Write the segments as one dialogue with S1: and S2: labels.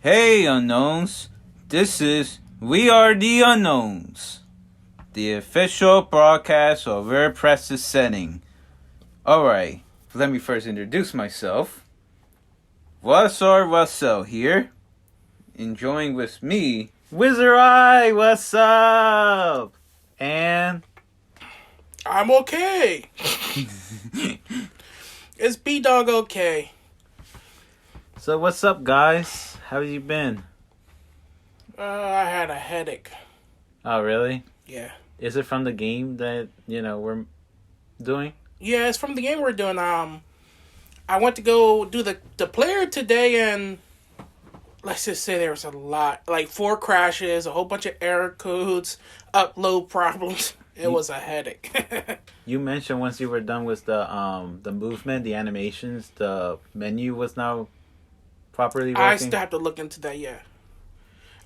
S1: Hey unknowns, this is We Are the Unknowns, the official broadcast of WordPress's setting. Alright, let me first introduce myself. Rus R Russell here, enjoying with me, Wizard Eye, what's up? And
S2: I'm okay. It's bigdogok.
S1: so what's up guys? How have you been?
S2: I had a headache.
S1: Oh really?
S2: Yeah.
S1: Is it from the game that, we're doing?
S2: Yeah, it's from the game we're doing. I went to go do the player today, and let's just say there was a lot. Like 4 crashes, a whole bunch of error codes, upload problems. It was a headache.
S1: You mentioned once you were done with the movement, the animations, the menu was now properly working?
S2: I still have to look into that, yeah.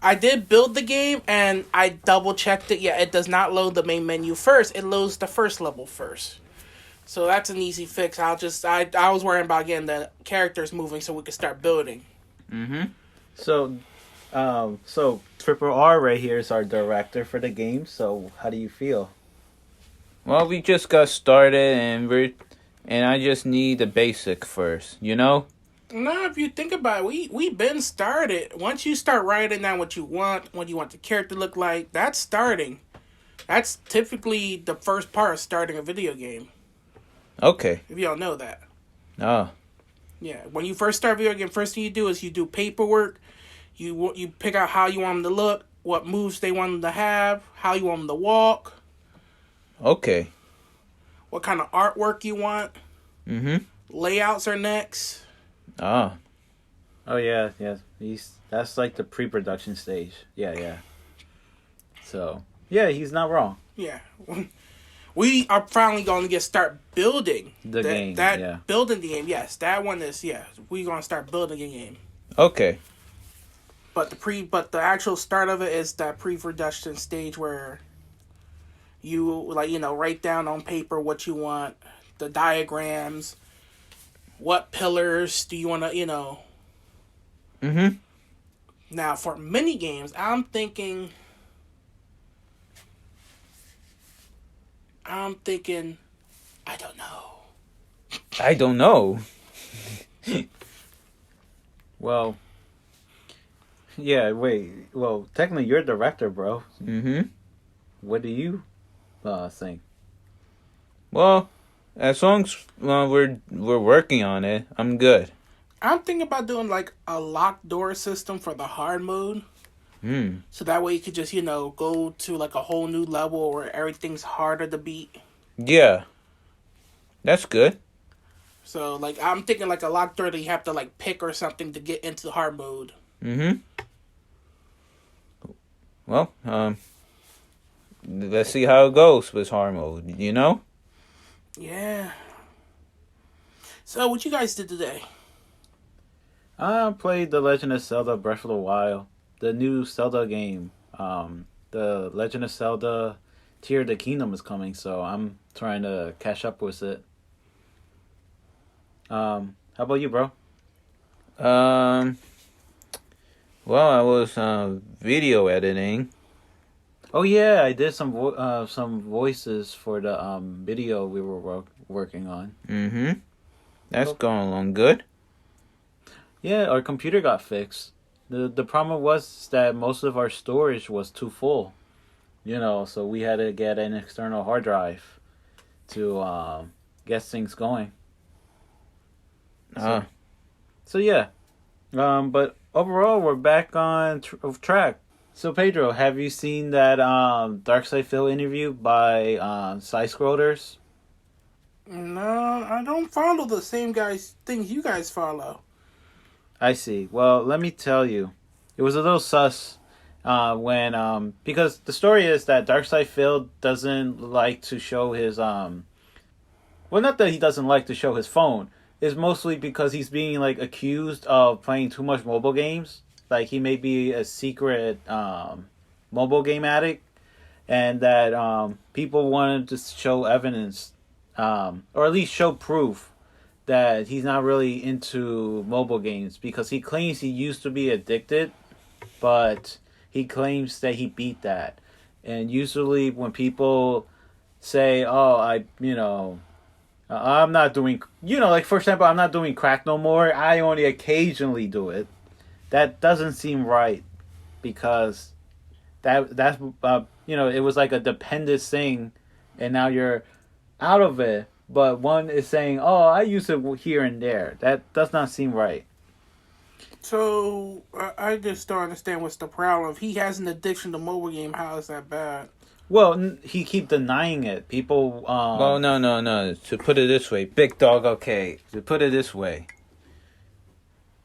S2: I did build the game, and I double-checked it. Yeah, it does not load the main menu first. It loads the first level first. So that's an easy fix. I was worrying about getting the characters moving so we could start building.
S1: Mm-hmm. So Triple R right here is our director for the game. So how do you feel? Well, we just got started, and I just need the basic first,
S2: No, if you think about it, we been started. Once you start writing down what you want the character to look like, that's starting. That's typically the first part of starting a video game.
S1: Okay.
S2: If y'all know that.
S1: Oh.
S2: Yeah, when you first start a video game, first thing you do is you do paperwork. You pick out how you want them to look, what moves they want them to have, how you want them to walk.
S1: Okay.
S2: What kind of artwork you want.
S1: Mm-hmm.
S2: Layouts are next.
S1: Oh. Oh, yeah. That's like the pre-production stage. Yeah. So, yeah, he's not wrong.
S2: Yeah. We are finally going to start building
S1: the game.
S2: Building the game, yes. That one is, yeah. We're going to start building a game.
S1: Okay.
S2: But the actual start of it is that pre-production stage where you write down on paper what you want, the diagrams, what pillars do you want to,
S1: Mm-hmm.
S2: Now, for mini games, I'm thinking, I don't know.
S1: I don't know. Well, yeah, wait. Well, technically, you're the director, bro. Mm-hmm. What do you think? Well, as long as we're working on it, I'm good.
S2: I'm thinking about doing like a locked door system for the hard mode. So that way you could just, go to like a whole new level where everything's harder to beat.
S1: Yeah. That's good.
S2: So, like, I'm thinking like a locked door that you have to like pick or something to get into the hard mode.
S1: Mm-hmm. Well, let's see how it goes with hard mode,
S2: Yeah. So, what you guys did today?
S1: I played The Legend of Zelda Breath of the Wild, the new Zelda game. The Legend of Zelda Tear of the Kingdom is coming, so I'm trying to catch up with it. How about you, bro? Well, I was video editing. Oh yeah, I did some voices for the video we were working on. Mm-hmm. That's going along good. Yeah, our computer got fixed. The problem was that most of our storage was too full. So we had to get an external hard drive to get things going. So yeah. But overall, we're back on track. So Pedro, have you seen that DarkSydePhil interview by Side Scollers?
S2: No, I don't follow the same things you guys follow.
S1: I see. Well, let me tell you, it was a little sus when because the story is that DarkSydePhil doesn't like to show his well, not that he doesn't like to show his phone. It's mostly because he's being like accused of playing too much mobile games. Like he may be a secret mobile game addict, and that people wanted to show evidence, or at least show proof that he's not really into mobile games because he claims he used to be addicted, but he claims that he beat that. And usually when people say, "Oh, I'm not doing," like for example, I'm not doing crack no more. I only occasionally do it. That doesn't seem right because that's it was like a dependent thing, and now you're out of it. But one is saying, "Oh, I use it here and there." That does not seem right.
S2: So I just don't understand what's the problem. If he has an addiction to mobile game, how is that bad?
S1: Well, he keep denying it. People.
S3: Well, no. To put it this way, Big Dog. Okay, to put it this way,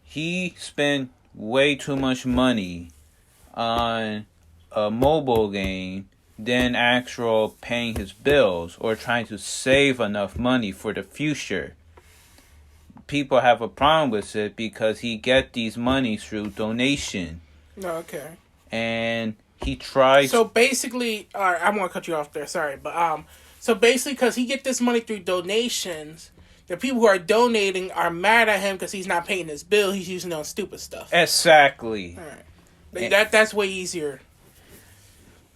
S3: he spent way too much money on a mobile game than actual paying his bills or trying to save enough money for the future. People have a problem with it because he get these monies through donation.
S2: Okay.
S3: And he tries.
S2: So basically, I'm gonna cut you off there. Sorry, but so basically, because he get this money through donations, the people who are donating are mad at him because he's not paying his bill. He's using it on stupid stuff.
S3: Exactly.
S2: All right. That's way easier.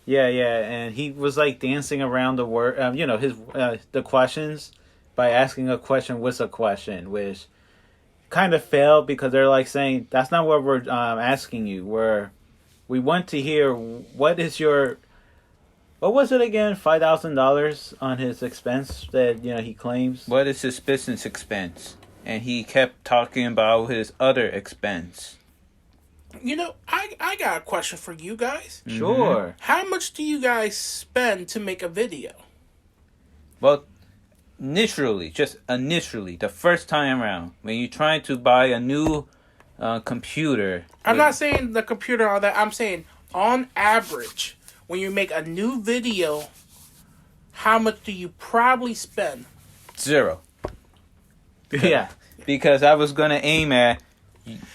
S1: Yeah, and he was like dancing around the word, his the questions by asking a question with a question, which kind of failed because they're like saying that's not what we're asking you. We want to hear what was it again? $5,000 on his expense that he claims.
S3: What is his business expense? And he kept talking about his other expense.
S2: I got a question for you guys.
S1: Sure.
S2: How much do you guys spend to make a video?
S3: Well, initially, the first time around, when you're trying to buy a new computer.
S2: I'm not saying the computer, all that. I'm saying, on average, when you make a new video, how much do you probably spend?
S3: 0.
S1: Yeah.
S3: Because I was going to aim at...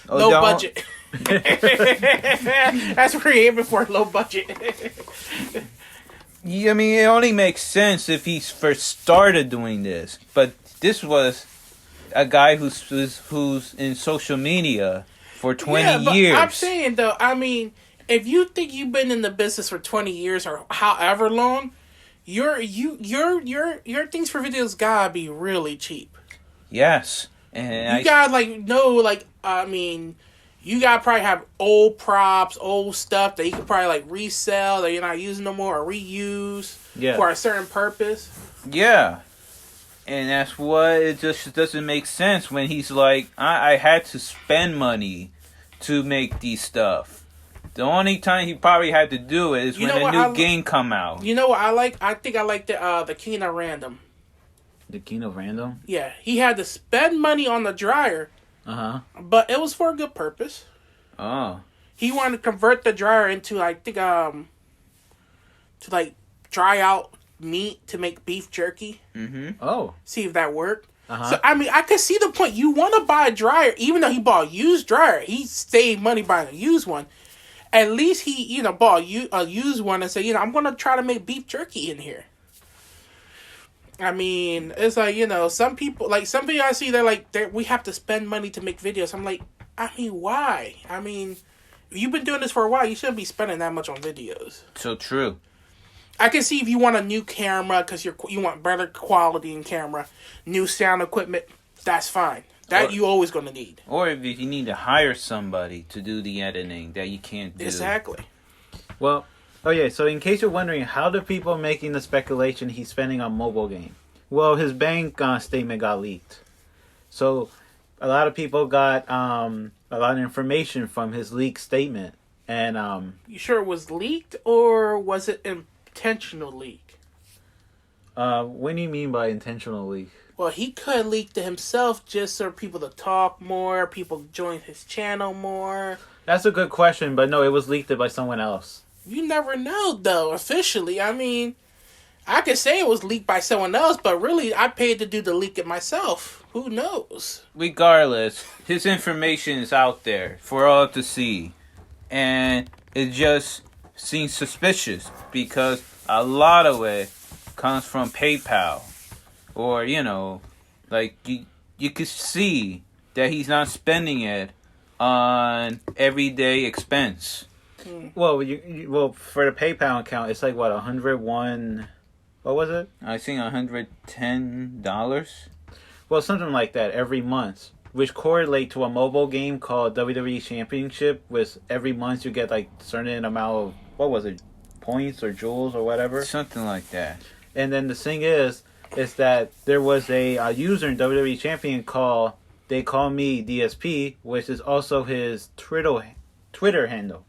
S2: low budget. That's what you're aiming for, low budget.
S3: Yeah, I mean, it only makes sense if he first started doing this. But this was a guy who's in social media for 20 years.
S2: I'm saying, though, if you think you've been in the business for 20 years or however long, your things for videos gotta be really cheap.
S3: Yes. And
S2: you gotta, you gotta probably have old props, old stuff that you can probably, resell that you're not using no more or reuse for a certain purpose.
S3: Yeah. And that's what it just doesn't make sense when he's like, I had to spend money to make these stuff. The only time he probably had to do it is when a new game come out.
S2: You know what I like? I think I like the King of Random.
S1: The King of Random?
S2: Yeah. He had to spend money on the dryer.
S1: Uh-huh.
S2: But it was for a good purpose.
S3: Oh.
S2: He wanted to convert the dryer into, dry out meat to make beef jerky.
S3: Mm-hmm.
S1: Oh.
S2: See if that worked.
S1: Uh-huh.
S2: So, I could see the point. You want to buy a dryer, even though he bought a used dryer. He saved money buying a used one. At least he, bought a used one and said, I'm going to try to make beef jerky in here. It's like, some people I see, they're like, we have to spend money to make videos. I'm like, why? You've been doing this for a while. You shouldn't be spending that much on videos.
S3: So true.
S2: I can see if you want a new camera because you want better quality in camera, new sound equipment, that's fine. That you always going to need.
S3: Or if you need to hire somebody to do the editing that you can't do.
S2: Exactly.
S1: Well, so in case you're wondering, how do people making the speculation he's spending on mobile game? Well, his bank statement got leaked. So a lot of people got a lot of information from his leaked statement. And
S2: you sure it was leaked or was it intentional leak?
S1: What do you mean by intentional leak?
S2: Well, he could have leaked it himself just for people to talk more, people join his channel more.
S1: That's a good question, but no, it was leaked by someone else.
S2: You never know, though, officially. I could say it was leaked by someone else, but really, I paid to do the leak it myself. Who knows?
S3: Regardless, his information is out there for all to see. And it just seems suspicious because a lot of it comes from PayPal. Or, you could see that he's not spending it on everyday expense.
S1: Well, well for the PayPal account, it's like what 101. What was it?
S3: I think $110.
S1: Well, something like that every month, which correlate to a mobile game called WWE Championship. With every month you get like certain amount of what was it, points or jewels or whatever.
S3: Something like that.
S1: And then the thing is that there was a user in WWE Champion called They Call Me DSP, which is also his Twitter handle.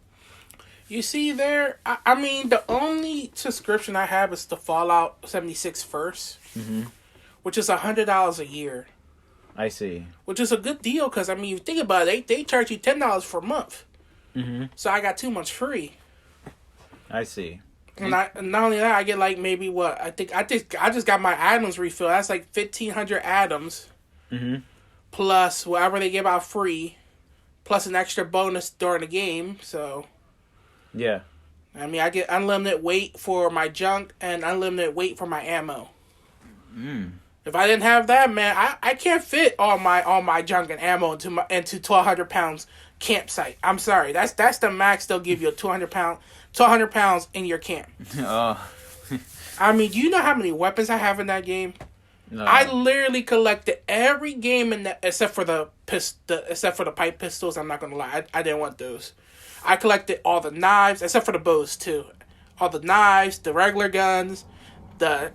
S2: You see there, I mean, the only subscription I have is the Fallout 76 First, which is $100 a year.
S1: I see.
S2: Which is a good deal, because, I mean, you think about it, they charge you $10 for a month. So I got 2 months free.
S1: I see.
S2: And not only that, I get like maybe what, I just got my items refilled. That's like 1,500 items. Plus whatever they give out free. Plus an extra bonus during the game, so...
S1: Yeah.
S2: I mean, I get unlimited weight for my junk and unlimited weight for my ammo. If I didn't have that, man, I can't fit all my junk and ammo into 1,200 pounds campsite. I'm sorry, that's the max they'll give you, 200 pounds in your camp. I mean, do you know how many weapons I have in that game?
S1: No.
S2: I literally collected every game in that except for the pipe pistols. I'm not gonna lie, I didn't want those. I collected all the knives, except for the bows, too. All the knives, the regular guns, the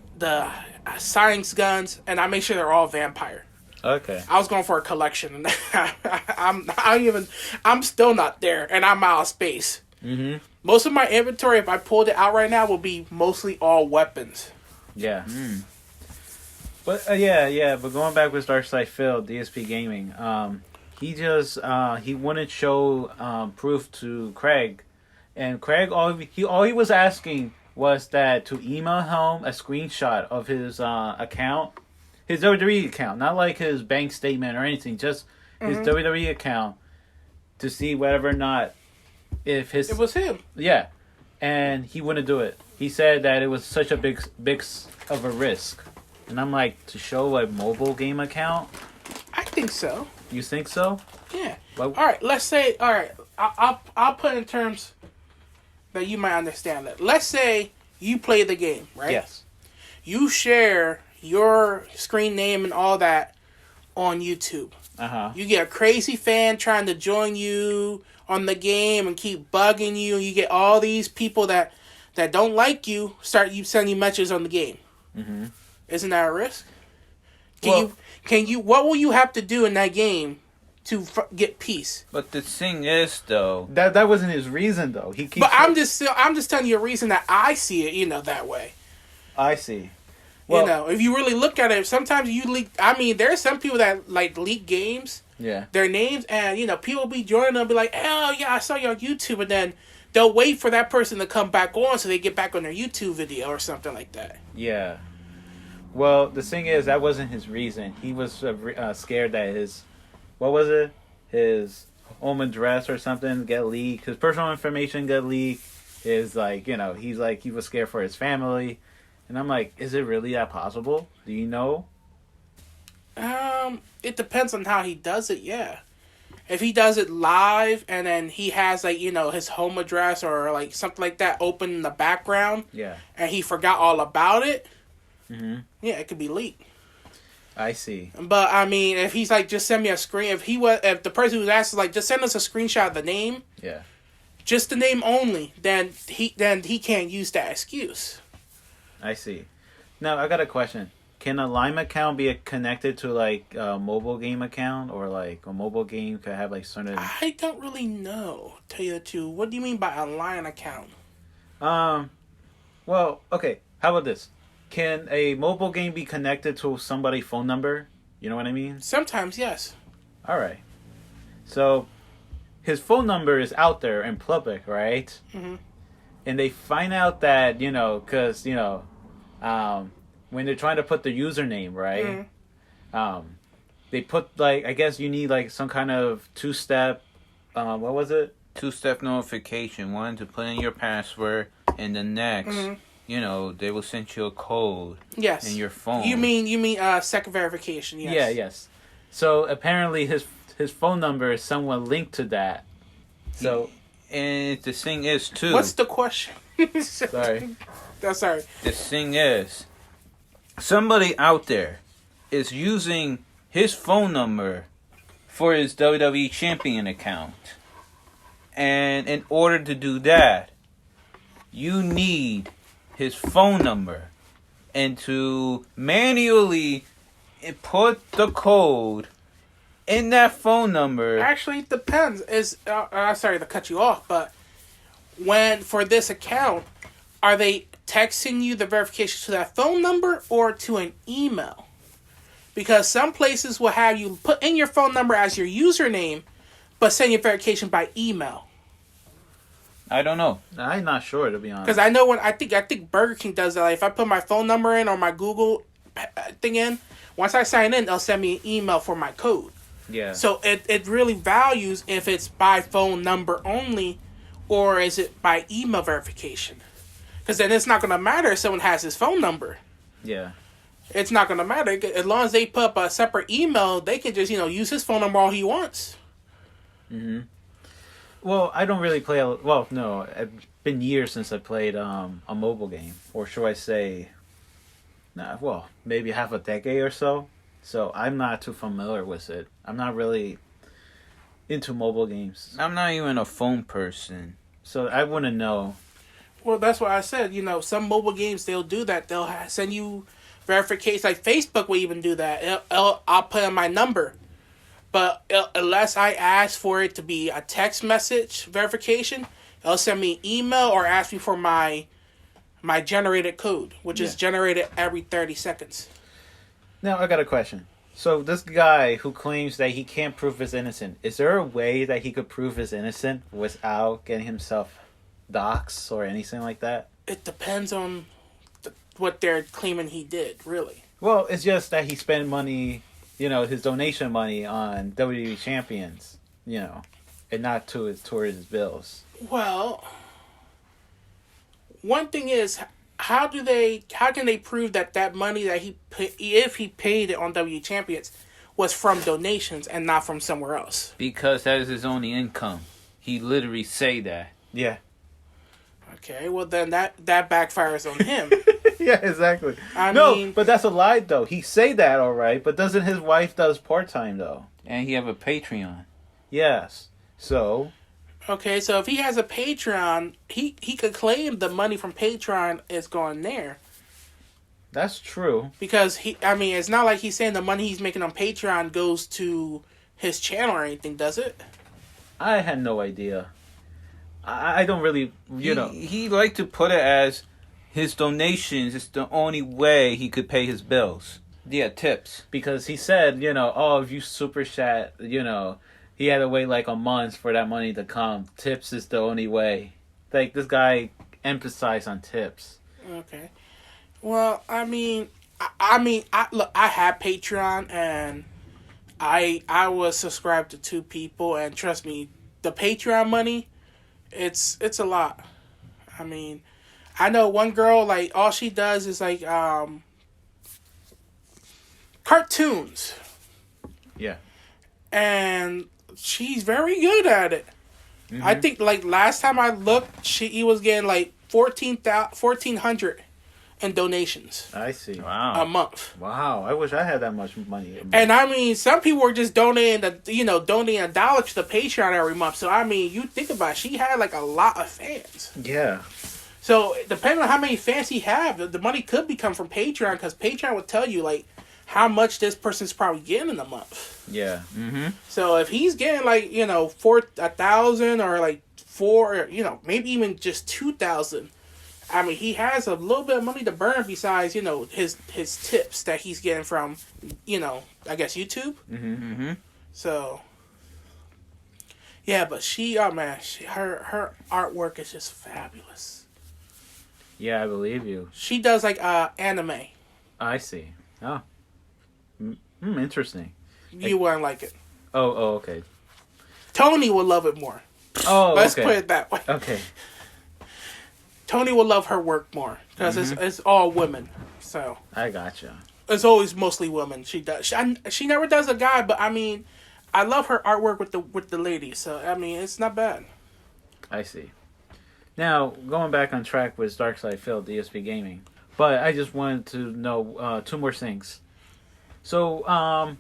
S2: science guns, and I make sure they're all vampire.
S1: Okay.
S2: I was going for a collection, and I'm still not there, and I'm out of space. Most of my inventory, if I pulled it out right now, will be mostly all weapons.
S1: Yeah. But but going back with DarkSydePhil, DSP Gaming, he just he wouldn't show proof to Craig, and Craig all he was asking was that to email him a screenshot of his account, his WWE account, not like his bank statement or anything, just his WWE account, to see whether or not if his...
S2: It was him.
S1: Yeah, and he wouldn't do it. He said that it was such a big of a risk, and I'm like, to show a mobile game account?
S2: I think so.
S1: You think so?
S2: Yeah.
S1: But,
S2: all right. Let's say. All right. I'll put in terms that you might understand that. Let's say you play the game, right?
S1: Yes.
S2: You share your screen name and all that on YouTube. You get a crazy fan trying to join you on the game and keep bugging you. You get all these people that don't like you send you messages on the game. Isn't that a risk? Can you? What will you have to do in that game to get peace?
S3: But the thing is, though,
S1: that wasn't his reason, though.
S2: I'm just telling you a reason that I see it, that way.
S1: I see. Well,
S2: if you really look at it, sometimes you leak. I mean, there's some people that like leak games.
S1: Yeah.
S2: Their names, and people be joining them, be like, "Oh yeah, I saw you on YouTube," and then they'll wait for that person to come back on so they get back on their YouTube video or something like that.
S1: Yeah. Well, the thing is, that wasn't his reason. He was scared that his home address or something get leaked. His personal information get leaked. Is like, he's like, he was scared for his family. And I'm like, is it really that possible? Do you know?
S2: It depends on how he does it, yeah. If he does it live and then he has like, his home address or like something like that open in the background.
S1: Yeah.
S2: And he forgot all about it. Yeah, it could be leaked.
S1: I see.
S2: But I mean, if he's like, just send me a screen. If the person who's asked is like, just send us a screenshot of the name.
S1: Yeah.
S2: Just the name only. Then he can't use that excuse. I
S1: see. Now I got a question. Can a Lime account be connected to like a mobile game account, or like a mobile game could have like certain?
S2: I don't really know. Tell you the truth. What do you mean by a Line account?
S1: Well, okay. How about this? Can a mobile game be connected to somebody's phone number? You know what I mean?
S2: Sometimes, yes.
S1: All right. So, his phone number is out there in public, right? And they find out that, because, when they're trying to put the username, right? They put, like, I guess you need, like, some kind of two-step, what was it?
S3: Two-step notification. One, to put in your password, and the next... they will send you a code.
S2: Yes.
S3: In your phone.
S2: You mean second verification? Yes.
S1: Yeah. Yes. So apparently his phone number is somewhat linked to that. So,
S3: and the thing is too.
S2: What's the question?
S1: sorry.
S2: That's sorry.
S3: The thing is, somebody out there is using his phone number for his WWE Champion account. And in order to do that, you need his phone number and to manually put the code in that phone number.
S2: Actually, it depends. Sorry to cut you off, but for this account, are they texting you the verification to that phone number or to an email? Because some places will have you put in your phone number as your username, but send your verification by email.
S3: I don't know.
S1: I'm not sure, to be honest.
S2: Because I know I think Burger King does that. Like, if I put my phone number in or my Google thing in, once I sign in, they'll send me an email for my code.
S1: Yeah.
S2: So it really values if it's by phone number only or is it by email verification. Because then it's not going to matter if someone has his phone number.
S1: Yeah.
S2: It's not going to matter. As long as they put up a separate email, they can just, use his phone number all he wants.
S1: Mm-hmm. Well, I don't really play... Well, no. It's been years since I played a mobile game. Or should I say... maybe half a decade or so. So I'm not too familiar with it. I'm not really into mobile games.
S3: I'm not even a phone person.
S1: So I wouldn't know.
S2: Well, that's what I said. Some mobile games, they'll do that. They'll send you verification. Like Facebook will even do that. I'll put in my number. But unless I ask for it to be a text message verification, it'll send me an email or ask me for my generated code, which is generated every 30 seconds.
S1: Now, I got a question. So this guy who claims that he can't prove his innocent, is there a way that he could prove his innocent without getting himself doxxed or anything like that?
S2: It depends on what they're claiming he did, really.
S1: Well, it's just that he spent money, his donation money on WWE champions, and not towards his bills.
S2: Well, one thing is, how can they prove that money that if he paid it on WWE champions was from donations and not from somewhere else?
S3: Because that is his only income. He literally say that.
S1: Yeah.
S2: Okay, well then that backfires on him.
S1: Yeah, exactly. I mean, but that's a lie though. He say that all right, but doesn't his wife does part-time though?
S3: And he have a Patreon.
S1: Yes. So
S2: okay, so if he has a Patreon, he could claim the money from Patreon is going there.
S1: That's true.
S2: Because it's not like he's saying the money he's making on Patreon goes to his channel or anything, does it?
S1: I had no idea. I don't really,
S3: He like to put it as his donations is the only way he could pay his bills. Yeah, tips.
S1: Because he said, if you super chat, he had to wait like a month for that money to come. Tips is the only way. Like, this guy emphasized on tips.
S2: Okay. Well, I have Patreon, and I was subscribed to 2 people, and trust me, the Patreon money, it's a lot. I know one girl, like, all she does is, like, cartoons.
S1: Yeah.
S2: And she's very good at it. Mm-hmm. I think, like, last time I looked, he was getting, like, $1,400 in donations.
S1: I see.
S3: Wow.
S2: A month.
S1: Wow. I wish I had that much money.
S2: And, some people were just donating $1 to the Patreon every month. So, you think about it, she had, like, a lot of fans.
S1: Yeah.
S2: So, depending on how many fans he have, the money could become from Patreon, because Patreon would tell you, like, how much this person's probably getting in a month.
S1: Yeah.
S3: Mm-hmm.
S2: So if he's getting like, 1,000 or like 4, maybe even just 2,000, he has a little bit of money to burn besides, his tips that he's getting from, I guess YouTube.
S1: Mm-hmm. Mm-hmm.
S2: So yeah, but her artwork is just fabulous.
S1: Yeah, I believe you.
S2: She does like anime.
S1: I see. Oh. Interesting.
S2: You wouldn't like it.
S1: Oh, okay.
S2: Tony will love it more.
S1: Oh,
S2: Let's
S1: okay.
S2: put it that way.
S1: Okay.
S2: Tony will love her work more because it's all women. So
S1: I gotcha.
S2: It's always mostly women. She does. She never does a guy, but I mean, I love her artwork with the ladies. So I mean, it's not bad.
S1: I see. Now going back on track with DarkSydePhil, DSP Gaming, but I just wanted to know two more things. So I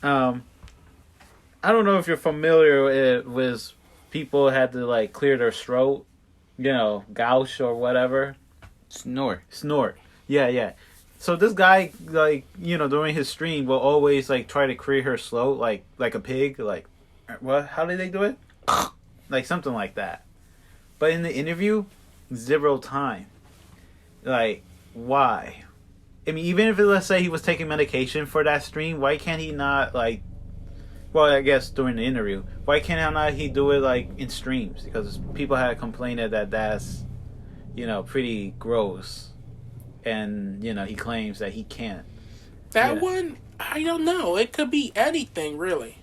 S1: don't know if you're familiar with people had to like clear their throat, gouge or whatever. Snort. Yeah. So this guy, like, during his stream will always like try to clear her throat like a pig, like what? How did they do it? Like something like that. But in the interview, 0 time. Like, why? I mean, even if let's say he was taking medication for that stream, why can't he not like? Well, I guess during the interview, why can't he do it like in streams? Because people had complained that's, pretty gross, and he claims that he can't.
S2: That one, I don't know. It could be anything, really.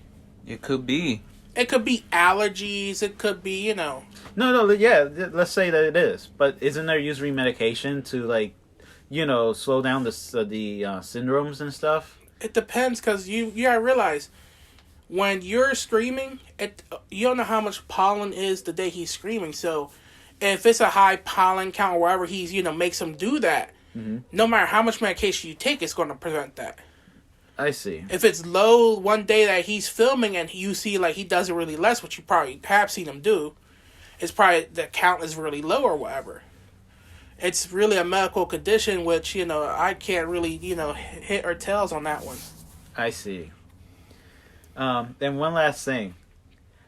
S3: It could be.
S2: It could be allergies. It could be,
S1: No, yeah. Let's say that it is, but isn't there usually medication to like, slow down the syndromes and stuff?
S2: It depends, because you gotta realize, when you're screaming, you don't know how much pollen is the day he's screaming. So, if it's a high pollen count or wherever he's, makes him do that, no matter how much medication you take, it's going to prevent that.
S1: I see.
S2: If it's low one day that he's filming and you see like he does it really less, which you probably have seen him do, it's probably the count is really low or whatever. It's really a medical condition, which, I can't really, hit or tails on that one.
S1: I see. Then one last thing.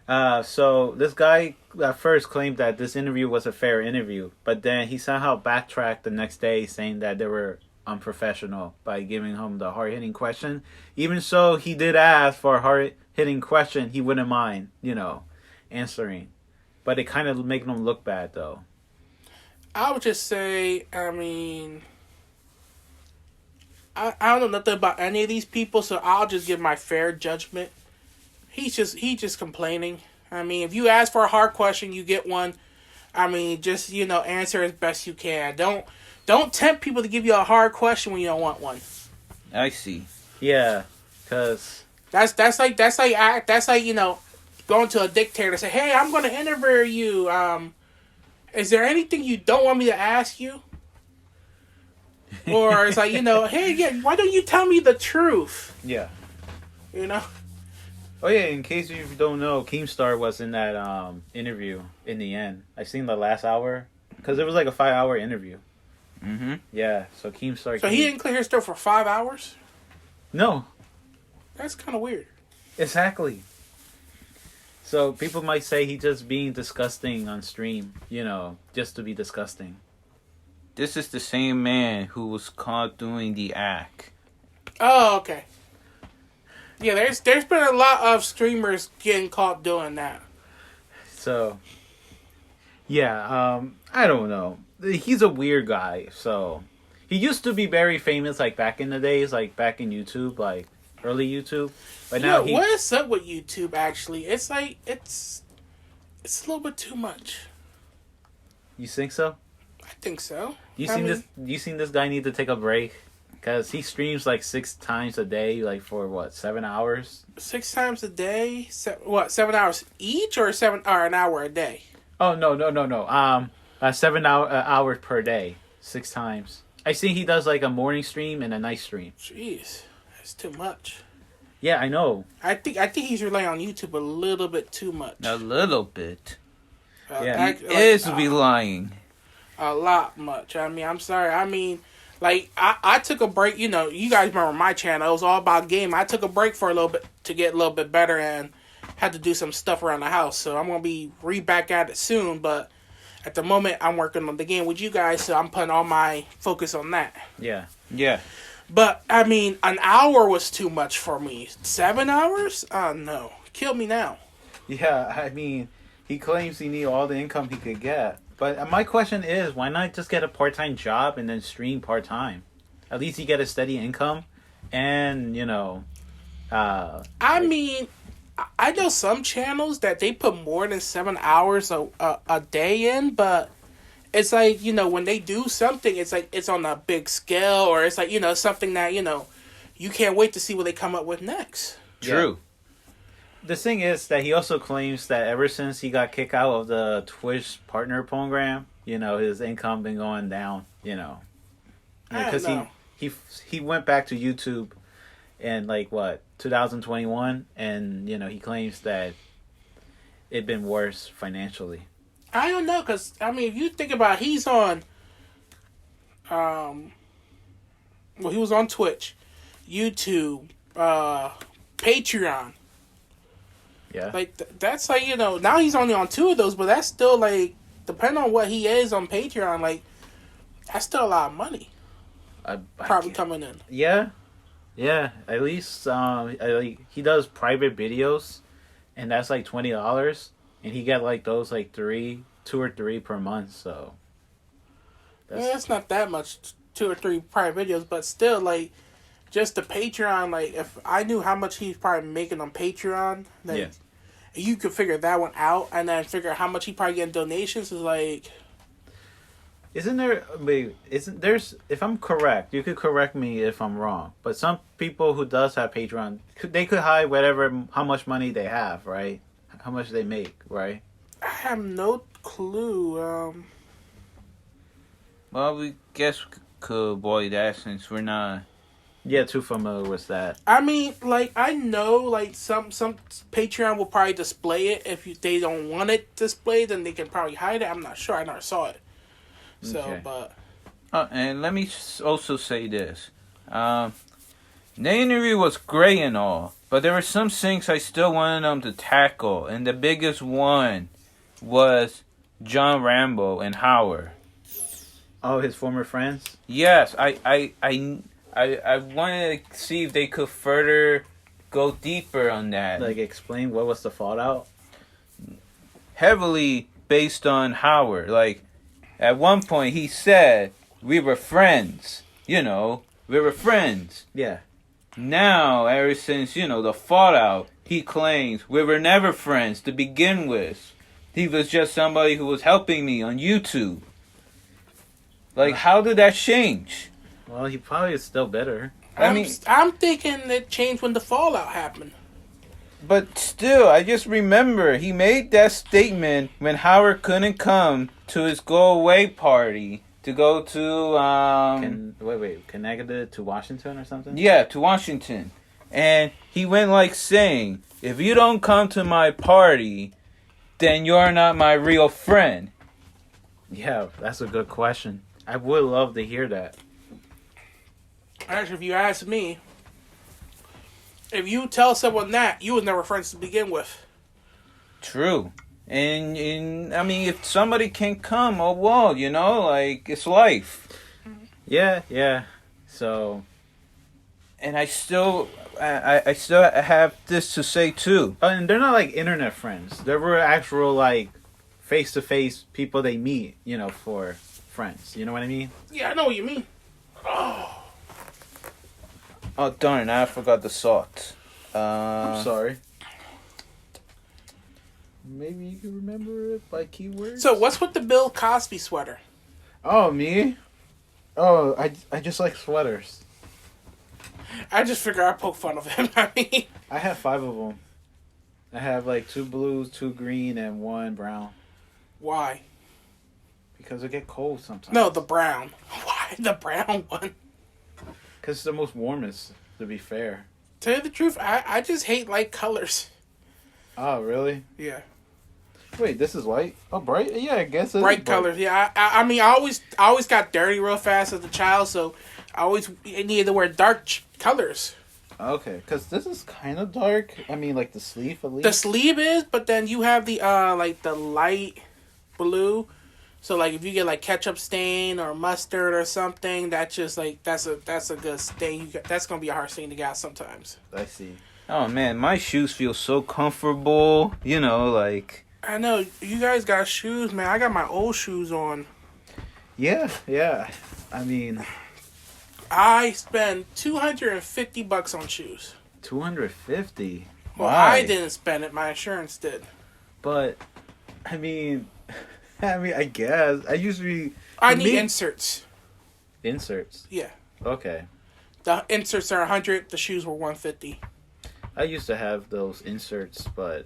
S1: So this guy at first claimed that this interview was a fair interview, but then he somehow backtracked the next day saying that they were unprofessional by giving him the hard-hitting question. Even so, he did ask for a hard-hitting question he wouldn't mind, answering. But it kind of made him look bad, though.
S2: I would just say, I mean, I don't know nothing about any of these people, so I'll just give my fair judgment. He's just complaining. I mean, if you ask for a hard question, you get one. I mean, just, answer as best you can. Don't tempt people to give you a hard question when you don't want one.
S3: I see.
S1: Yeah, because
S2: that's like going to a dictator and say, "Hey, I'm going to interview you. Is there anything you don't want me to ask you?" Or it's like, "Hey, yeah, why don't you tell me the truth?"
S1: Yeah.
S2: Oh
S1: yeah, in case you don't know, Keemstar was in that interview in the end. I seen the last hour because it was like a 5-hour interview.
S3: Mm-hmm.
S1: Yeah, so Keemstar.
S2: So he didn't clear his throat for 5 hours?
S1: No.
S2: That's kind of weird.
S1: Exactly. So people might say he's just being disgusting on stream, just to be disgusting.
S3: This is the same man who was caught doing the act.
S2: Oh, okay. Yeah, there's been a lot of streamers getting caught doing that.
S1: So, yeah, I don't know. He's a weird guy, so... He used to be very famous, like, back in the days, like, back in YouTube, like, early YouTube. But now
S2: what is up with YouTube, actually? It's like, it's a little bit too much.
S1: You think so?
S2: I think so.
S1: You seen this guy need to take a break? Because he streams, like, 6 times a day, like, for, 7 hours?
S2: 6 times a day? 7 hours each, or an hour a day?
S1: Oh, no. 7 hours per day. 6 times. I see he does, like, a morning stream and a night stream.
S2: Jeez. That's too much.
S1: Yeah, I know.
S2: I think he's relying on YouTube a little bit too much.
S3: A little bit.
S1: Yeah.
S3: He is relying.
S2: A lot much. I mean, I'm sorry. I mean, like, I took a break. You guys remember my channel. It was all about game. I took a break for a little bit to get a little bit better and had to do some stuff around the house. So I'm going to be back at it soon. But at the moment, I'm working on the game with you guys. So I'm putting all my focus on that.
S1: Yeah.
S3: Yeah.
S2: But, I mean, an hour was too much for me. 7 hours? No. Kill me now.
S1: Yeah, I mean, he claims he needs all the income he could get. But my question is, why not just get a part-time job and then stream part-time? At least you get a steady income and,
S2: I mean, I know some channels that they put more than 7 hours a day in, but it's like, when they do something, it's like it's on a big scale, or it's like, something that, you can't wait to see what they come up with next.
S3: True.
S1: The thing is that he also claims that ever since he got kicked out of the Twitch partner program, his income been going down, Because he went back to YouTube in 2021, and he claims that it been worse financially.
S2: I don't know, because if you think about it, he's on he was on Twitch, YouTube, Patreon.
S1: Yeah.
S2: That's now he's only on 2 of those, but that's still depending on what he is on Patreon, that's still a lot of money. Probably coming in.
S1: Yeah. Yeah. At least he does private videos, and that's $20, and he get those 2 or 3 per month, so
S2: that's not that much, 2 or 3 private videos, but still just the Patreon, if I knew how much he's probably making on Patreon, then you could figure that one out, and then figure out how much he probably getting donations is
S1: Isn't there's, if I'm correct, you could correct me if I'm wrong, but some people who does have Patreon, they could hide how much money they have, right? How much they make, right?
S2: I have no clue.
S3: Well, we guess we could avoid that since we're not
S1: too familiar with that.
S2: I know, some Patreon will probably display it. If they don't want it displayed, then they can probably hide it. I'm not sure. I never saw it. So,
S1: Okay.
S2: but...
S3: and let me also say this. The interview was great and all, but there were some things I still wanted them to tackle, and the biggest one was John Rambo and Howard.
S1: Oh, his former friends?
S3: Yes, I wanted to see if they could further go deeper on that.
S1: Explain what was the fallout?
S3: Heavily based on Howard. At one point he said, we were friends. We were friends.
S1: Yeah.
S3: Now, ever since, the fallout, he claims we were never friends to begin with. He was just somebody who was helping me on YouTube. How did that change?
S1: Well, he probably is still bitter.
S2: I'm thinking it changed when the fallout happened.
S3: But still, I just remember he made that statement when Howard couldn't come to his go-away party to go to...
S1: Connected to Washington or something?
S3: Yeah, to Washington. And he went saying, if you don't come to my party, then you're not my real friend.
S1: Yeah, that's a good question. I would love to hear that.
S2: Actually, if you ask me, if you tell someone that, you was never friends to begin with.
S3: True. And if somebody can come, oh well, it's life.
S1: Yeah. So,
S3: and I still have this to say too.
S1: And they're not internet friends. They were actual face-to-face people they meet, for friends. You know what I mean?
S2: Yeah, I know what you mean.
S3: Oh darn! I forgot the salt.
S1: I'm sorry. Maybe you can remember it by keywords.
S2: So, what's with the Bill Cosby sweater?
S1: Oh, me? Oh, I just like sweaters.
S2: I just figured I'd poke fun of him.
S1: I have 5 of them. I have 2 blues, 2 green, and 1 brown.
S2: Why?
S1: Because it get cold sometimes.
S2: No, the brown. Why the brown one?
S1: Because it's the most warmest, to be fair.
S2: Tell you the truth, I just hate light colors.
S1: Oh, really?
S2: Yeah.
S1: Wait, this is white? Oh, bright? Yeah, I guess it's
S2: bright colors. Yeah, I always got dirty real fast as a child, so I always needed to wear dark colors.
S1: Okay, because this is kind of dark. The sleeve at least.
S2: The sleeve is, but then you have the the light blue. So if you get ketchup stain or mustard or something, that's just that's a good stain. That's gonna be a hard stain to get out sometimes.
S1: I see.
S3: Oh man, my shoes feel so comfortable.
S2: I know you guys got shoes, man. I got my old shoes on.
S1: Yeah.
S2: I spend $250 on shoes.
S1: 250.
S2: Well, I didn't spend it. My insurance did.
S1: But I mean, I guess. I usually...
S2: I need inserts.
S1: Inserts?
S2: Yeah.
S1: Okay.
S2: The inserts are 100. The shoes were 150.
S1: I used to have those inserts, but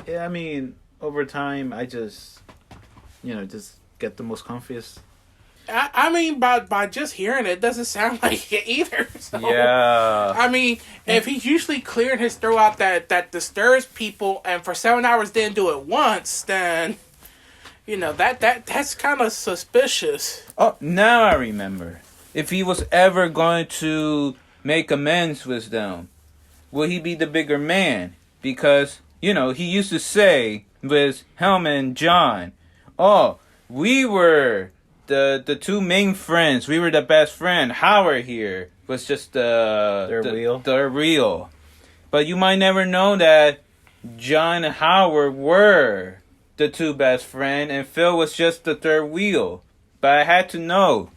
S1: yeah, I mean, over time, I just just get the most comfiest.
S2: I mean, by just hearing it doesn't sound like it either. So,
S3: Yeah.
S2: I mean, if he's usually clearing his throat out that disturbs people, and for 7 hours didn't do it once, then that's kind of suspicious.
S3: Oh, now I remember. If he was ever going to make amends with them, will he be the bigger man? Because, he used to say with Helmet and John, oh, we were the two main friends. We were the best friend. Howard here was just the real. But you might never know that John and Howard were the two best friends and Phil was just the third wheel. But I had to know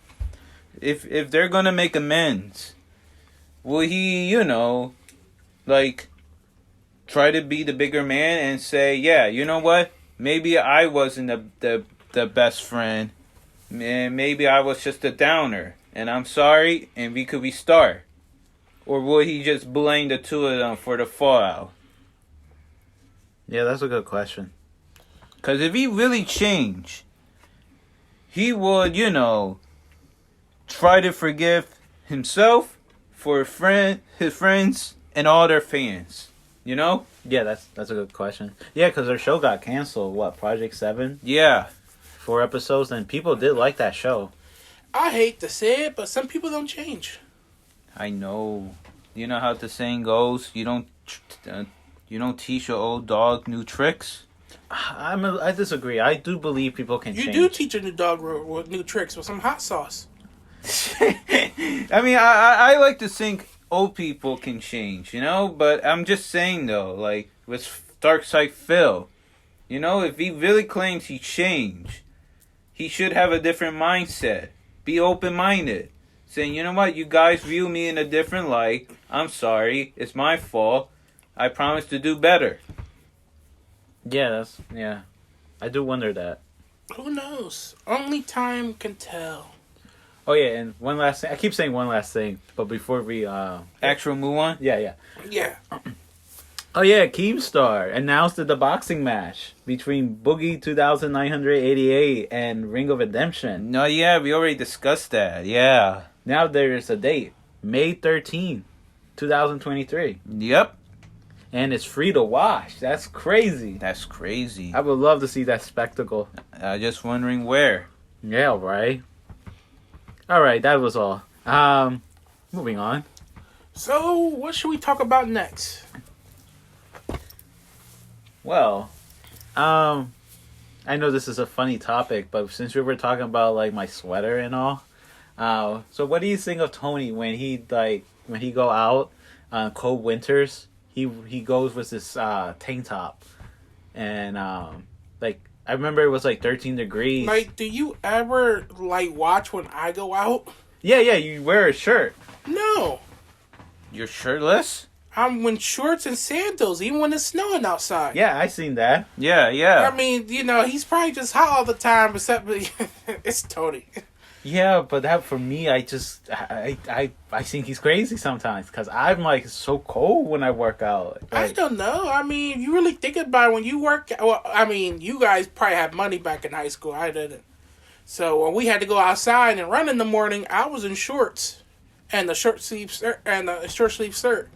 S3: if they're gonna make amends, will he, try to be the bigger man and say, yeah, you know what? Maybe I wasn't the best friend. And maybe I was just a downer. And I'm sorry, and we could restart. Or will he just blame the two of them for the fallout?
S1: Yeah, that's a good question.
S3: Because if he really changed, he would, try to forgive himself for his friends and all their fans.
S1: Yeah, that's a good question. Yeah, because their show got canceled. What, Project 7?
S3: Yeah.
S1: 4 episodes, and people did like that show.
S2: I hate to say it, but some people don't change.
S3: I know. You know how the saying goes? You don't teach your old dog new tricks.
S1: I disagree. I do believe people can change.
S2: You do teach a new dog with new tricks with some hot sauce.
S3: I mean, I like to think old people can change, but I'm just saying though, like with DarkSydePhil, if he really claims he changed, he should have a different mindset. Be open-minded. Saying, you know what, you guys view me in a different light. I'm sorry. It's my fault. I promise to do better.
S1: Yeah, I do wonder that.
S2: Who knows? Only time can tell.
S1: Oh yeah, and one last thing. I keep saying one last thing, but before we
S3: actual move on?
S2: Yeah.
S1: Oh yeah, Keemstar announced the boxing match between Boogie 2988 and Ring of Redemption.
S3: No, yeah, we already discussed that. Yeah.
S1: Now there is a date, May 13, 2023.
S3: Yep.
S1: And it's free to watch. That's crazy.
S3: That's crazy.
S1: I would love to see that spectacle.
S3: Just wondering where.
S1: Yeah, right. All right, that was all. Moving on.
S2: So, what should we talk about next?
S1: Well, I know this is a funny topic, but since we were talking about like my sweater and all, so what do you think of Tony when he go out on cold winters? He goes with this tank top, and I remember it was like 13 degrees.
S2: Like, do you ever watch when I go out?
S1: Yeah, you wear a shirt.
S2: No.
S3: You're shirtless?
S2: I'm in shorts and sandals, even when it's snowing outside.
S1: Yeah, I seen that.
S3: Yeah.
S2: I mean, he's probably just hot all the time, except it's Tony.
S1: Yeah, but that for me, I think he's crazy sometimes because I'm like so cold when I work out.
S2: I don't know. I mean, you really think about it when you work. Well, I mean, you guys probably had money back in high school. I didn't. So when we had to go outside and run in the morning, I was in shorts and the short sleeve shirt.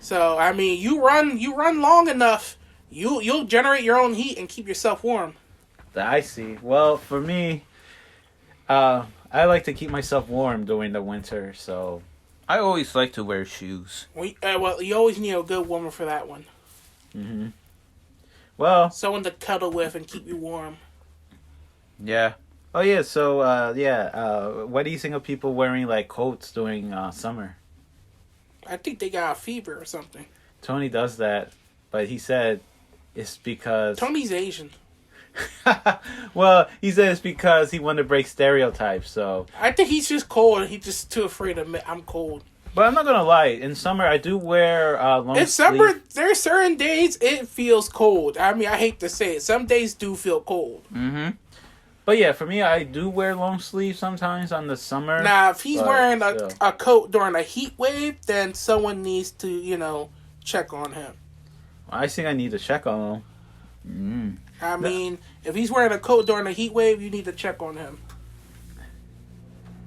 S2: So I mean, you run long enough, you'll generate your own heat and keep yourself warm.
S1: I see. Well, for me, I like to keep myself warm during the winter. So
S3: I always like to wear shoes.
S2: Well, you always need a good woman for that one.
S1: Mm-hmm. Well,
S2: someone to cuddle with and keep you warm.
S3: Yeah.
S1: Oh yeah. So what do you think of people wearing like coats during summer?
S2: I think they got a fever or something.
S1: Tony does that, but he said it's because
S2: Tony's Asian.
S1: Well, he said it's because he wanted to break stereotypes. So
S2: I think he's just cold. He's just too afraid to admit I'm cold.
S1: But I'm not gonna lie. In summer, I do wear long sleeve.
S2: In summer, there's certain days it feels cold. I mean, I hate to say it. Some days do feel cold.
S3: Mm-hmm.
S1: But yeah, for me, I do wear long sleeves sometimes on the summer.
S2: Now, if he's wearing a coat during a heat wave, then someone needs to, check on him.
S1: I think I need to check on him.
S2: I mean, if he's wearing a coat during a heat wave, you need to check on him.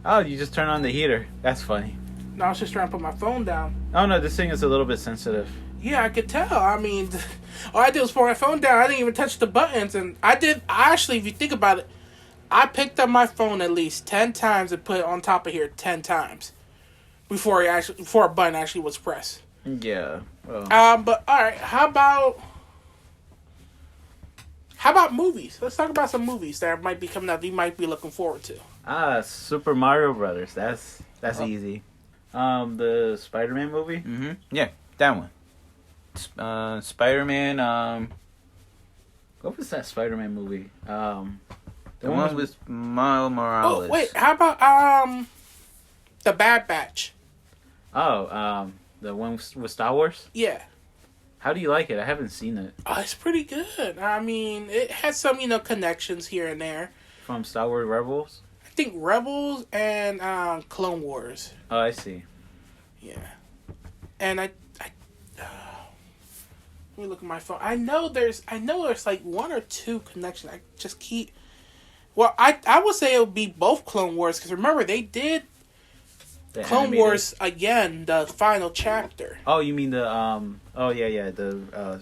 S1: Oh, you just turn on the heater. That's funny.
S2: No, I was just trying to put my phone down.
S1: Oh no, this thing is a little bit sensitive.
S2: Yeah, I could tell. I mean, all I did was put my phone down. I didn't even touch the buttons. And actually, if you think about it, I picked up my phone at least 10 times and put it on top of here 10 times before a button actually was pressed.
S1: Yeah. Well.
S2: But all right, how about movies? Let's talk about some movies that might be coming out that you might be looking forward to.
S1: Super Mario Brothers. That's easy. The Spider-Man movie.
S3: Mm-hmm. Yeah, that one. Spider-Man.
S1: What was that Spider-Man movie?
S3: The one with Miles Morales.
S2: Oh wait, how about the Bad Batch?
S1: Oh, the one with Star Wars.
S2: Yeah.
S1: How do you like it? I haven't seen it.
S2: Oh, it's pretty good. I mean, it has some connections here and there.
S1: From Star Wars Rebels.
S2: I think Rebels and Clone Wars.
S1: Oh, I see.
S2: Yeah, and let me look at my phone. I know there's like one or two connections. I just keep. Well, I would say it would be both Clone Wars because remember they did
S1: The
S2: Clone
S1: animated.
S2: Wars again, the final chapter.
S1: Oh, you mean the Oh yeah. The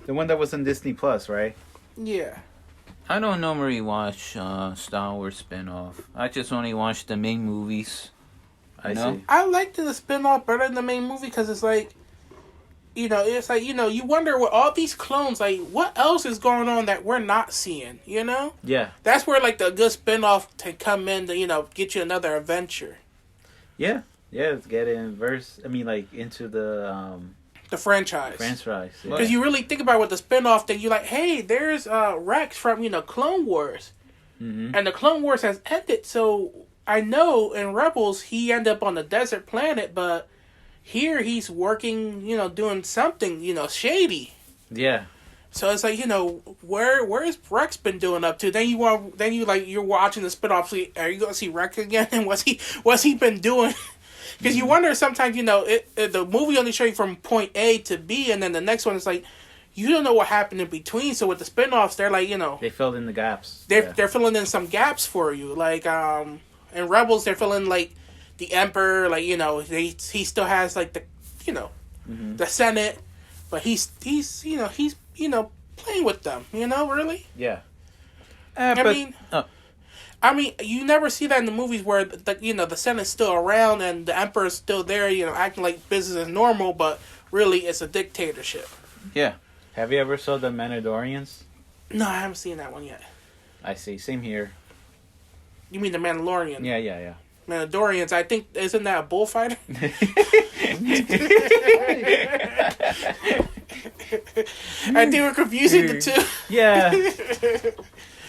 S1: one that was on Disney Plus, right?
S2: Yeah.
S3: I don't normally watch Star Wars spinoff. I just only watch the main movies.
S1: I see.
S2: I liked the spinoff better than the main movie because it's like, you wonder with all these clones, like, what else is going on that we're not seeing,
S1: Yeah.
S2: That's where, like, the good spinoff can come in to, get you another adventure.
S1: Yeah. Yeah, let's get into the
S2: franchise.
S1: franchise. Yeah.
S2: Because you really think about it with the spinoff thing, you're like, hey, there's Rex from, Clone Wars.
S1: Mm-hmm.
S2: And the Clone Wars has ended, so I know in Rebels he ended up on a desert planet, but here he's working, doing something, shady.
S1: Yeah.
S2: So it's like, where's Rex been doing up to? You're watching the spinoff. So are you gonna see Rex again? And what's he been doing? Because you wonder sometimes, the movie only show you from point A to B, and then the next one is like, you don't know what happened in between. So with the spinoffs, they're like,
S1: they filled in the gaps.
S2: They're filling in some gaps for you. Like in Rebels, they're filling like the Emperor, like he still has like the
S1: Mm-hmm.
S2: the Senate, but he's playing with them. Really.
S1: Yeah.
S2: I mean, you never see that in the movies where the Senate's still around and the Emperor's still there, acting like business is normal, but really it's a dictatorship.
S3: Yeah.
S1: Have you ever saw the Mandalorians?
S2: No, I haven't seen that one yet.
S1: I see. Same here.
S2: You mean the Mandalorian?
S1: Yeah.
S2: Mandalorians, I think, isn't that a bullfighter? I think we're confusing the two.
S1: Yeah.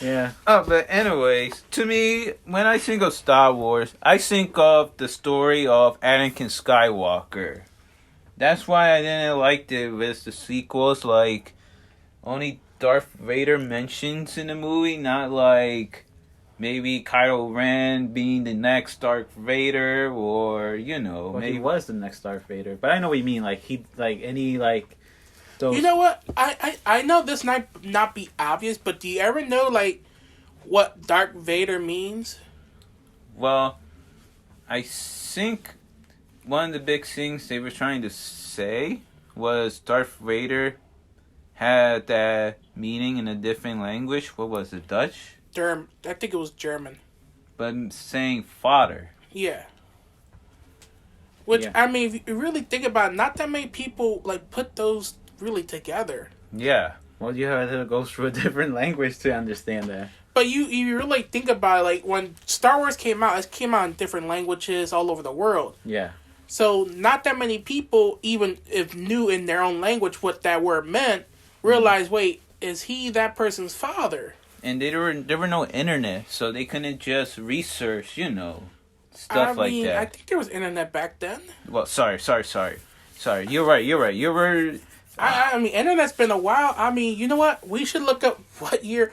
S1: Yeah.
S3: Oh, but anyways, to me, when I think of Star Wars, I think of the story of Anakin Skywalker. That's why I didn't like with the sequels, like, only Darth Vader mentions in the movie, not like maybe Kylo Ren being the next Darth Vader, or,
S1: Well,
S3: maybe
S1: he was the next Darth Vader. But I know what you mean. Those...
S2: You know what? I know this might not be obvious, but do you ever know, like, what Darth Vader means?
S3: Well, I think one of the big things they were trying to say was Darth Vader had that meaning in a different language. What was it, Dutch?
S2: I think it was German.
S3: But saying father.
S2: Yeah. Which,
S1: Yeah.
S2: I mean, if you really think about it, not that many people, like, put those really together.
S3: Yeah.
S1: Well, you had to go through a different language to understand that.
S2: But you really think about it, like, when Star Wars came out, it came out in different languages all over the world.
S1: Yeah.
S2: So not that many people, even if knew in their own language what that word meant, realized, wait, is he that person's father?
S3: And there were no internet, so they couldn't just research, stuff like that.
S2: I think there was internet back then.
S3: Well, sorry. You're right.
S2: I mean, internet's been a while. I mean, you know what? We should look up what year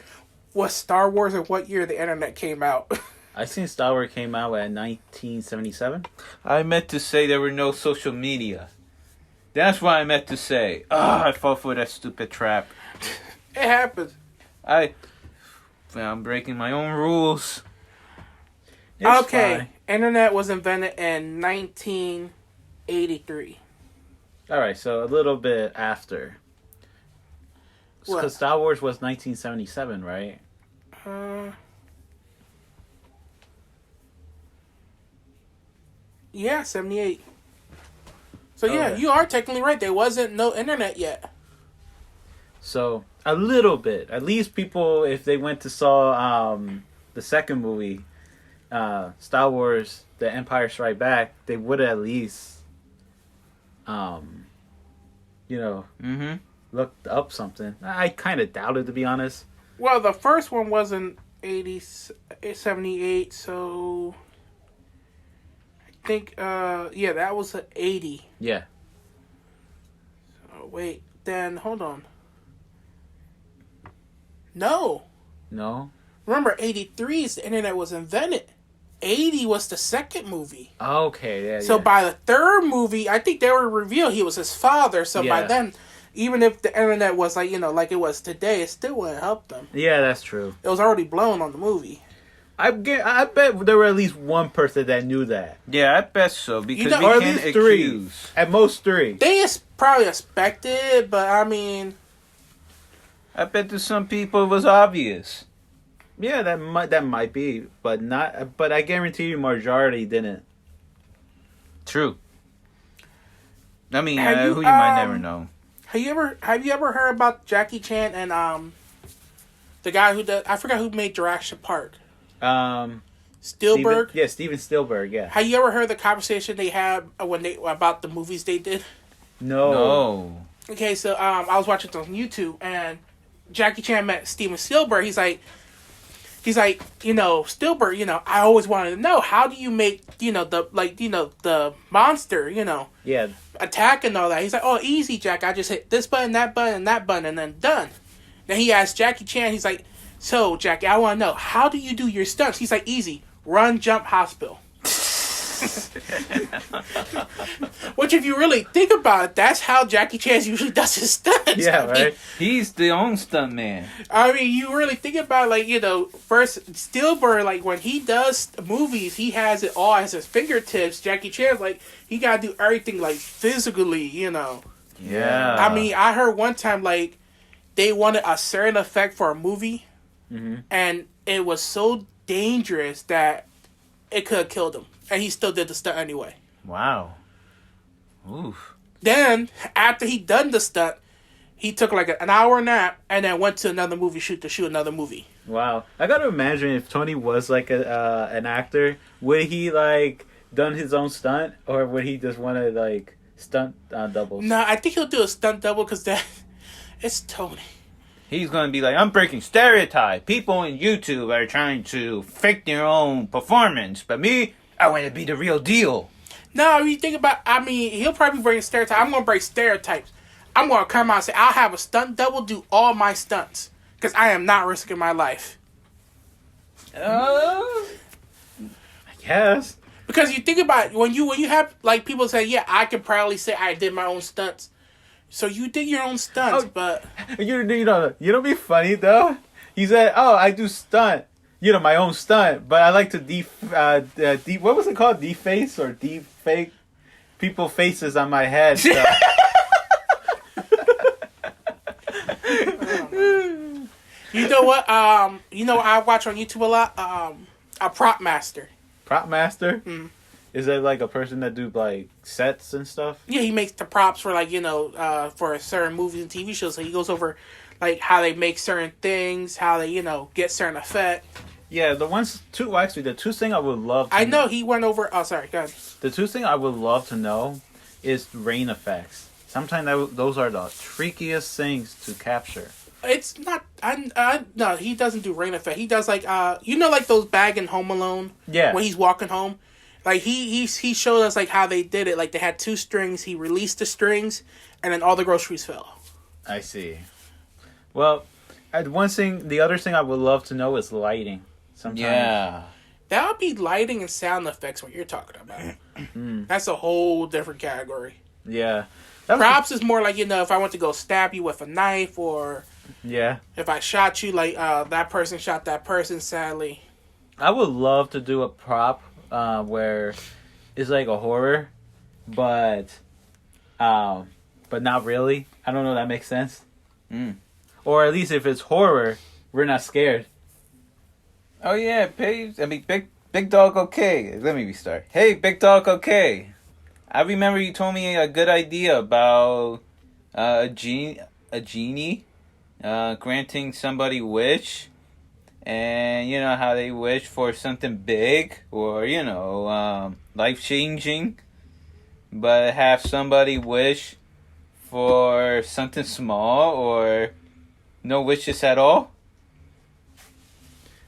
S2: was Star Wars and what year the internet came out.
S1: I seen Star Wars came out in 1977.
S3: I meant to say there were no social media. That's what I meant to say. I fell for that stupid trap.
S2: It happens.
S3: I'm breaking my own rules.
S1: It's
S2: okay,
S1: fine.
S2: internet was invented in 1983.
S1: All right, so a little bit after.
S2: What?
S1: Because Star Wars was 1977, right?
S2: Yeah, 78. So yeah,
S1: Okay.
S2: you are technically right. There wasn't no internet yet.
S1: So a little bit. At least people, if they went to saw the second movie, Star Wars: The Empire Strikes Back, they would at least, looked up something. I kind of doubt it, to be honest.
S2: Well, the first one was in 78, so I think, that was an 80.
S1: Yeah.
S2: Oh, wait, then, hold on. No.
S1: No.
S2: Remember, 83 is the internet was invented. 80 was the second movie.
S1: Okay. Yeah.
S2: So
S1: yeah.
S2: by the third movie, I think they were revealed he was his father. So by
S1: Yeah.
S2: then, even if the internet was like it was today, it still wouldn't help them.
S1: Yeah, that's true.
S2: It was already blown on the movie.
S1: I bet there were at least one person that knew that.
S3: Yeah, I bet so. Because
S2: know-
S3: we
S2: or
S1: at
S3: can't
S1: least three.
S3: accuse.
S1: At most three.
S2: They probably expected it, but I mean,
S3: I bet to some people it was obvious.
S1: Yeah, that might be, but not. But I guarantee you, majority didn't.
S3: True. I mean,
S2: Have you,
S3: who you might never know.
S2: have you ever heard about Jackie Chan and the guy who I forgot who made Jurassic Park. Spielberg.
S1: Steven Spielberg. Yeah.
S2: Have you ever heard the conversation they had about the movies they did?
S1: No.
S2: Okay, so I was watching it on YouTube, and Jackie Chan met Steven Spielberg. He's like, Spielberg, I always wanted to know, how do you make, the monster,
S1: Yeah.
S2: attack and all that. He's like, oh, easy, Jack. I just hit this button, that button, and that button, and then done. Then he asked Jackie Chan, he's like, so, Jackie, I want to know, how do you do your stunts? He's like, easy. Run, jump, hospital. Which, if you really think about it, that's how Jackie Chan usually does his stunts.
S1: Yeah,
S2: I mean,
S1: right.
S3: He's the own stunt man.
S2: I mean, you really think about it, first, Spielberg, when he does movies, he has it all at his fingertips. Jackie Chan's he gotta do everything, physically,
S3: Yeah.
S2: I mean, I heard one time, they wanted a certain effect for a movie, and it was so dangerous that it could have killed him. And he still did the stunt anyway.
S3: Wow. Oof.
S2: Then, after he done the stunt, he took an hour nap and then went to another movie shoot to shoot another movie.
S1: Wow. I gotta imagine if Tony was an actor, would he done his own stunt, or would he just want to stunt doubles?
S2: No, I think he'll do a stunt double because it's Tony.
S3: He's going to be like, I'm breaking stereotype. People on YouTube are trying to fake their own performance. But me, I want to be the real deal.
S2: No, you think about, he'll probably break stereotypes. I'm going to break stereotypes. I'm going to come out and say, I'll have a stunt double do all my stunts. Because I am not risking my life.
S1: I guess.
S2: Because you think about it, when you have, people say, yeah, I can proudly say I did my own stunts. So you did your own stunts, but...
S1: You know be funny, though? He said, oh, I do stunt. My own stunt. But I like to what was it called? Deface or deepfake? People faces on my head. So.
S2: You know what? I watch on YouTube a lot? A prop master.
S1: Prop master? Mm. Is that a person that do sets and stuff?
S2: Yeah, he makes the props for for certain movies and TV shows. So he goes over how they make certain things, how they get certain effect.
S1: Yeah, the two things I would love to
S2: I know he went over. Oh, sorry, go ahead.
S1: The two things I would love to know is rain effects. Sometimes those are the trickiest things to capture.
S2: It's not. No, he doesn't do rain effect. He does those bag in Home Alone.
S1: Yeah.
S2: When he's walking home, Like he showed us like how they did it. Like they had 2 strings. He released the strings, and then all the groceries fell.
S1: I see. Well, the other thing I would love to know is lighting. Sometimes.
S3: Yeah.
S2: That would be lighting and sound effects. What you're talking about? That's a whole different category.
S1: Yeah.
S2: Props is more like, if I want to go stab you with a knife, or if I shot you, like that person shot that person. Sadly,
S1: I would love to do a prop where it's like a horror, but not really. I don't know if that makes sense. Or at least if it's horror, we're not scared.
S3: Oh yeah, Big Dog Okay. Let me restart. Hey, Big Dog Okay. I remember you told me a good idea about a genie granting somebody wish, and you know how they wish for something big or life changing, but have somebody wish for something small or no wishes at all.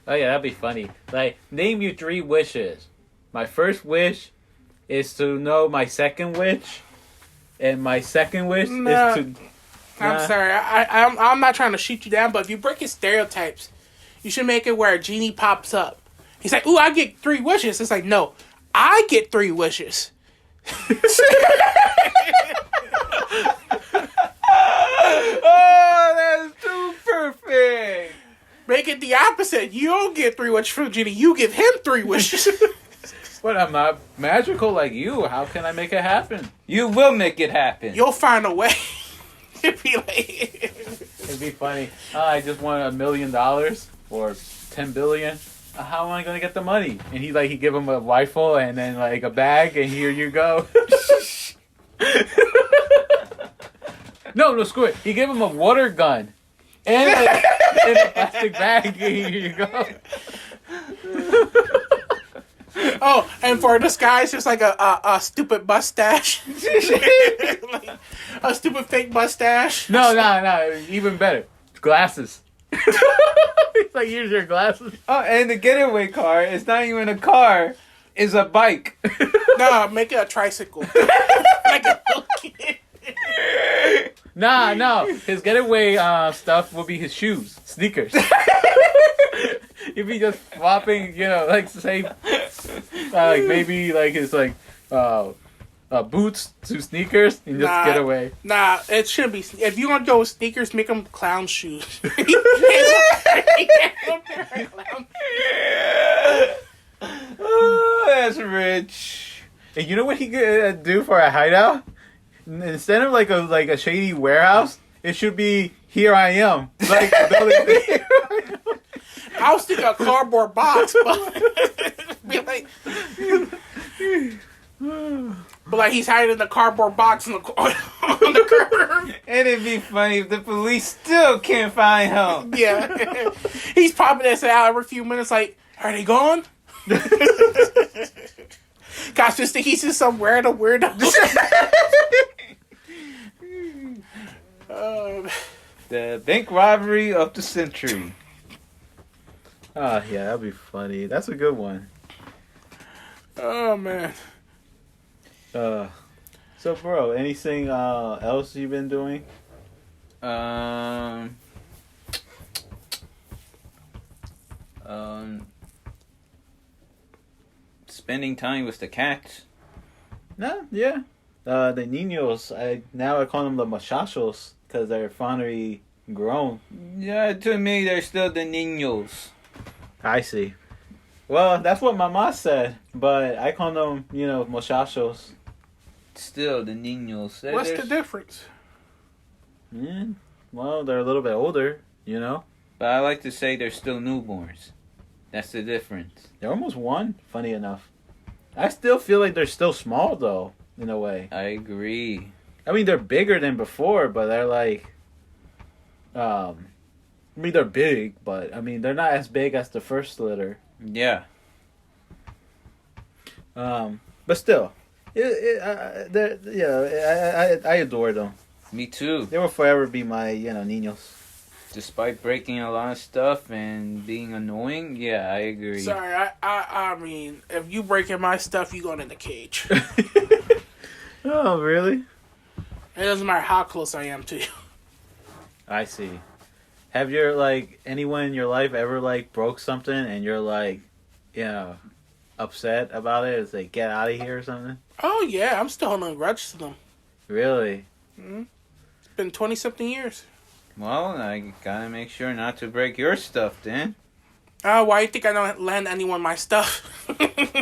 S1: Oh yeah, that'd be funny. Like, name you 3 wishes. My first wish is to know my second wish, and my second wish is to.
S2: I'm sorry, I'm not trying to shoot you down, but if you break his stereotypes, you should make it where a genie pops up. He's like, "Ooh, I get 3 wishes." It's like, no, I get 3 wishes.
S3: Oh, that's too perfect.
S2: Make it the opposite. You don't get 3 wishes from Genie. You give him 3 wishes.
S1: But I'm not magical like you. How can I make it happen?
S3: You will make it happen.
S2: You'll find a way. It'd be
S1: funny. I just won $1 million or 10 billion. How am I gonna get the money? And he give him a rifle and then like a bag, and here you go. No, screw it. He gave him a water gun and a plastic bag. And here you go.
S2: Oh, and for disguise, just like a stupid mustache. Like, a stupid fake mustache.
S1: No. Even better. Glasses. It's like, here's your glasses.
S3: Oh, and the getaway car is not even a car. It's a bike.
S2: No, make it a tricycle. Like a little kid.
S1: No. His getaway stuff will be his shoes. Sneakers. He'd be just flopping, like say, like maybe like his boots to sneakers and just get away.
S2: Nah, it shouldn't be. If you want to go with sneakers, make them clown shoes.
S3: Oh, that's rich.
S1: And you know what he could do for a hideout? Instead of like a shady warehouse, it should be "Here I am." Like
S2: I was thinking a cardboard box, but be like, but like he's hiding in the cardboard box on the curb.
S3: And it'd be funny if the police still can't find him.
S2: Yeah, he's popping this out every few minutes. Like, are they gone? Gosh, just think he's just somewhere in a weirdo.
S3: The bank robbery of the century.
S1: Oh, yeah, that'd be funny. That's a good one.
S2: Oh, man.
S1: So, bro, anything else you've been doing?
S3: Spending time with the cats.
S1: No, yeah. The niños, I call them the muchachos because they're finally grown.
S3: Yeah, to me, they're still the niños.
S1: I see. Well, that's what my mom said, but I call them, muchachos.
S3: Still the niños.
S2: What's the difference?
S1: Yeah, well, they're a little bit older,
S3: But I like to say they're still newborns. That's the difference.
S1: They're almost 1, funny enough. I still feel like they're still small, though, in a way.
S3: I agree.
S1: I mean, they're bigger than before, but they're like... they're big, but, they're not as big as the first litter.
S3: Yeah.
S1: But still, I adore them.
S3: Me too.
S1: They will forever be my, niños.
S3: despite breaking a lot of stuff and being annoying, yeah, I agree.
S2: Sorry, I mean, if you breaking my stuff, you going in the cage.
S1: Oh, really?
S2: It doesn't matter how close I am to you.
S1: I see. Have your, like, anyone in your life ever, like, broke something and you're, like, you know, upset about it? It's like, get out of here or something?
S2: Oh, yeah, I'm still holding a grudge to them.
S1: Really?
S2: Mm-hmm. It's been 20-something years.
S3: Well, I gotta make sure not to break your stuff then.
S2: Oh, why do you think I don't lend anyone my stuff?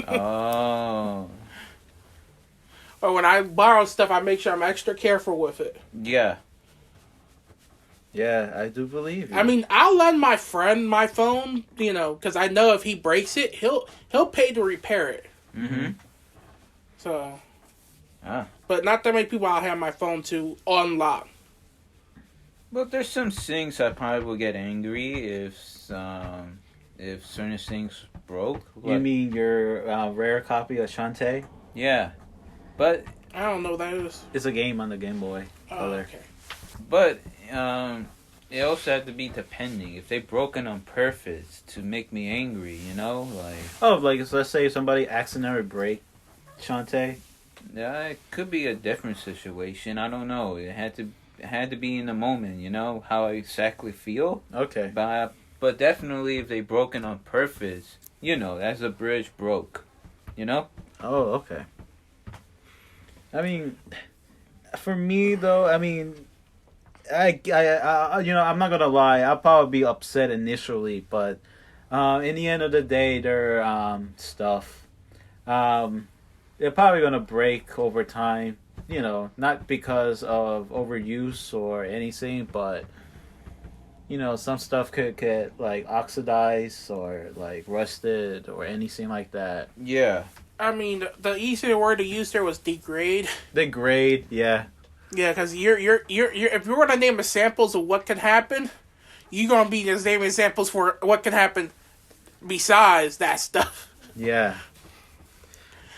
S3: Oh.
S2: Or when I borrow stuff, I make sure I'm extra careful with it.
S3: Yeah.
S1: Yeah, I do believe you.
S2: I mean, I'll lend my friend my phone, you know, because I know if he breaks it, he'll pay to repair it.
S3: Mm-hmm.
S2: So.
S3: Ah.
S2: But not that many people I'll have my phone to unlock.
S3: But there's some things I probably will get angry if certain things broke.
S1: You mean your rare copy of Shantae?
S3: Yeah. But
S2: I don't know what that is.
S1: It's a game on the Game Boy Color.
S2: Okay.
S3: But it also had to be depending. If they broke it on purpose to make me angry, you know, like.
S1: Oh, like so let's say somebody accidentally break Shantae.
S3: Yeah, it could be a different situation. I don't know. It had to be in the moment, you know, how I exactly feel.
S1: Okay.
S3: But definitely if they broke it on purpose, you know, that's a bridge broke, you know.
S1: Oh, okay. I mean, for me though, I mean, I you know, I'm not gonna lie. I'll probably be upset initially, but in the end of the day, their stuff, they're probably gonna break over time. You know, not because of overuse or anything, but you know, some stuff could get like oxidized or like rusted or anything like that.
S3: Yeah.
S2: I mean, the easier word to use there was degrade.
S1: Degrade, yeah.
S2: Yeah, because you're if you're gonna name examples of what can happen, you're gonna be just naming examples for what can happen besides that stuff.
S1: Yeah.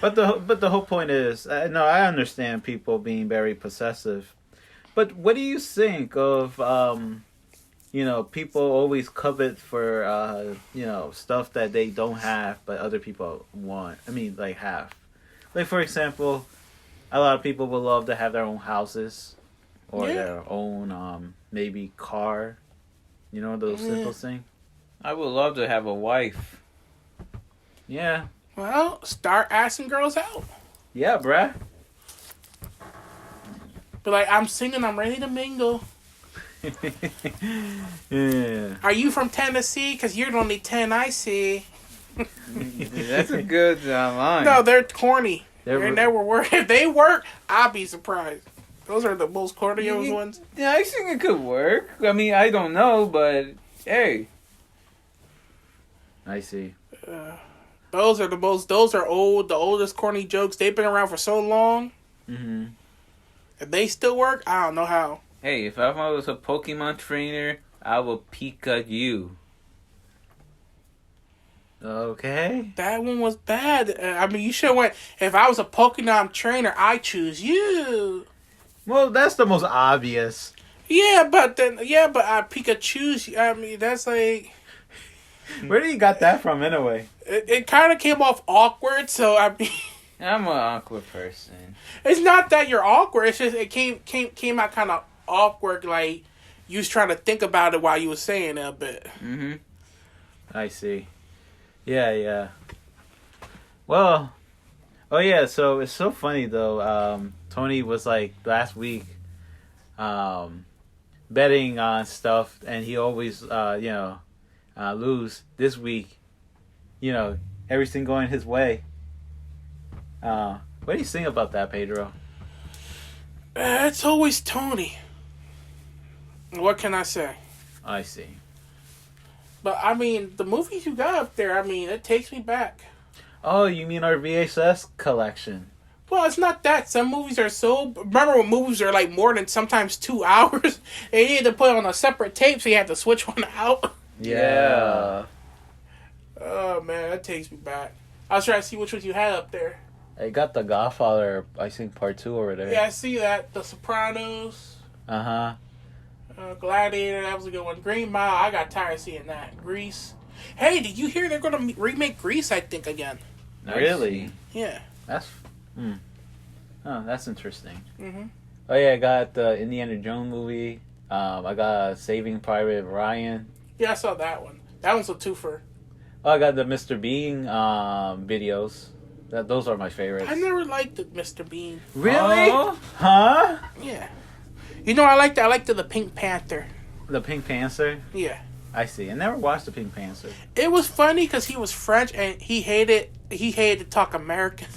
S1: But the whole point is, no, I understand people being very possessive, but what do you think of you know, people always covet for you know, stuff that they don't have but other people want. I mean, like have. Like for example, a lot of people would love to have their own houses or their own maybe car. You know, those simple things.
S3: I would love to have a wife.
S1: Yeah.
S2: Well, start asking girls out.
S1: Yeah, bruh.
S2: But like, I'm single, I'm ready to mingle.
S1: Yeah.
S2: Are you from Tennessee? Because you're the only 10 I see.
S3: That's a good line.
S2: No, they're corny.
S1: They
S2: never work. If they work, I'll be surprised. Those are the most corny ones.
S3: Yeah, I think it could work. I mean, I don't know, but hey.
S1: I see.
S2: Those are old, the oldest corny jokes. They've been around for so long.
S1: Mm-hmm.
S2: If they still work, I don't know how.
S3: Hey, if I was a Pokemon trainer, I would Pika you.
S1: Okay.
S2: That one was bad. I mean, you should have went, if I was a Pokemon trainer, I choose you.
S1: Well, that's the most obvious.
S2: Yeah, but I Pikachu's you. I mean, that's like...
S1: Where did you got that from anyway?
S2: It kind of came off awkward, so I mean...
S3: I'm an awkward person.
S2: It's not that you're awkward, it's just it came out kind of awkward, like you was trying to think about it while you was saying it a bit.
S3: Mm-hmm.
S1: I see. Yeah. Well, oh yeah, so it's so funny though. Tony was like last week betting on stuff, and he always lose. This week, you know, everything going his way. What do you think about that, Pedro?
S2: It's always Tony. What can I say?
S1: I see.
S2: But I mean, the movies you got up there, I mean, it takes me back.
S1: Oh, you mean our VHS collection?
S2: Well, it's not that. Some movies are so... Remember when movies are like more than sometimes 2 hours? And you had to put it on a separate tape, so you had to switch one out.
S1: Yeah.
S2: Oh, man, that takes me back. I was trying to see which ones you had up there.
S1: I got The Godfather, I think, part 2 over there.
S2: Yeah, I see that. The Sopranos.
S1: Uh-huh.
S2: Gladiator, that was a good one. Green Mile, I got tired of seeing that. Grease. Hey, did you hear they're going to remake Grease, I think, again?
S1: Nice. Really?
S2: Yeah.
S1: That's... Oh, that's interesting.
S2: Mm-hmm.
S1: Oh, yeah, I got the Indiana Jones movie. I got Saving Private Ryan.
S2: Yeah, I saw that one. That one's a twofer.
S1: Oh, I got the Mr. Bean videos. Those are my favorites.
S2: I never liked the Mr. Bean.
S1: Really?
S3: Oh.
S1: Huh?
S2: Yeah. You know, I liked the Pink Panther.
S1: The Pink Panther?
S2: Yeah.
S1: I see. I never watched the Pink Panther.
S2: It was funny because he was French and he hated to talk American.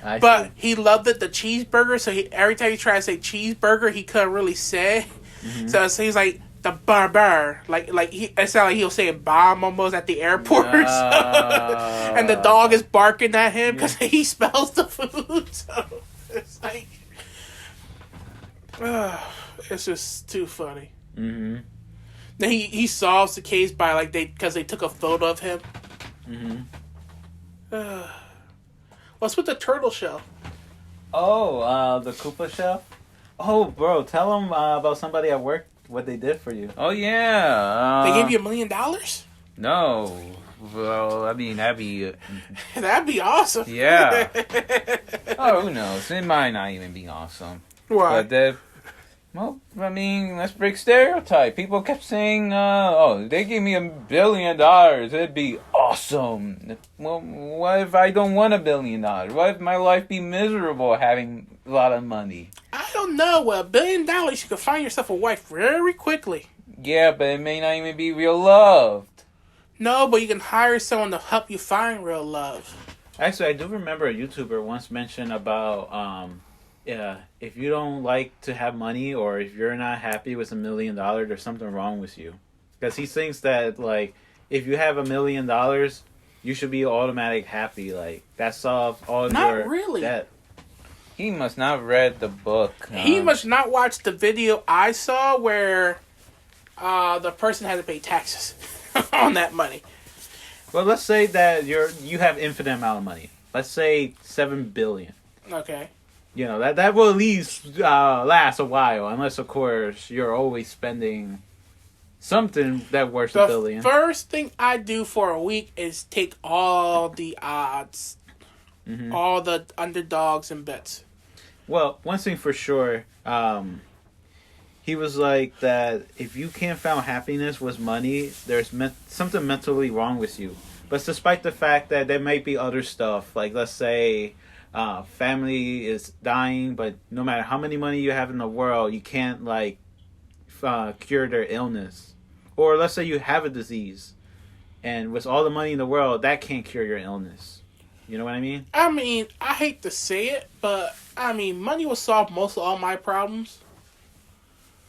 S2: But he loved it, the cheeseburger, so every time he tried to say cheeseburger, he couldn't really say. Mm-hmm. So he's like, the barber. It sounded like he was saying bomb almost at the airport. And the dog is barking at him because he smells the food. So it's like, it's just too funny.
S1: Mm-hmm.
S2: Then he solves the case by because they took a photo of him.
S1: Mm-hmm.
S2: What's with the turtle shell?
S1: Oh, the Koopa shell? Oh, bro, tell them about somebody at work, what they did for you.
S3: Oh, yeah.
S2: They gave you $1 million?
S3: No. Well, I mean, that'd be...
S2: That'd be awesome.
S3: Yeah. Oh, who knows? It might not even be awesome.
S2: Why?
S3: But well, I mean, let's break stereotype. People kept saying, they gave me $1 billion. It'd be awesome. Well, what if I don't want $1 billion? What if my life be miserable having a lot of money?
S2: I don't know. With $1 billion, you could find yourself a wife very quickly.
S3: Yeah, but it may not even be real love.
S2: No, but you can hire someone to help you find real love.
S1: Actually, I do remember a YouTuber once mentioned about... if you don't like to have money or if you're not happy with $1 million, there's something wrong with you. Because he thinks that, if you have $1 million, you should be automatic happy. That solves all
S2: not really.
S1: debt.
S3: He must not have read the book.
S2: He must not watch the video I saw where the person had to pay taxes on that money.
S1: Well, let's say that you have infinite amount of money. Let's say $7 billion.
S2: Okay.
S1: You know, that will at least last a while, unless, of course, you're always spending something that worth $1 billion.
S2: The first thing I do for a week is take all the odds, all the underdogs and bets.
S1: Well, one thing for sure, he was like that if you can't find happiness with money, there's something mentally wrong with you. But despite the fact that there might be other stuff, like let's say... family is dying, but no matter how many money you have in the world, you can't cure their illness. Or let's say you have a disease, and with all the money in the world, that can't cure your illness. You know what I mean?
S2: I mean, I hate to say it, but money will solve most of all my problems.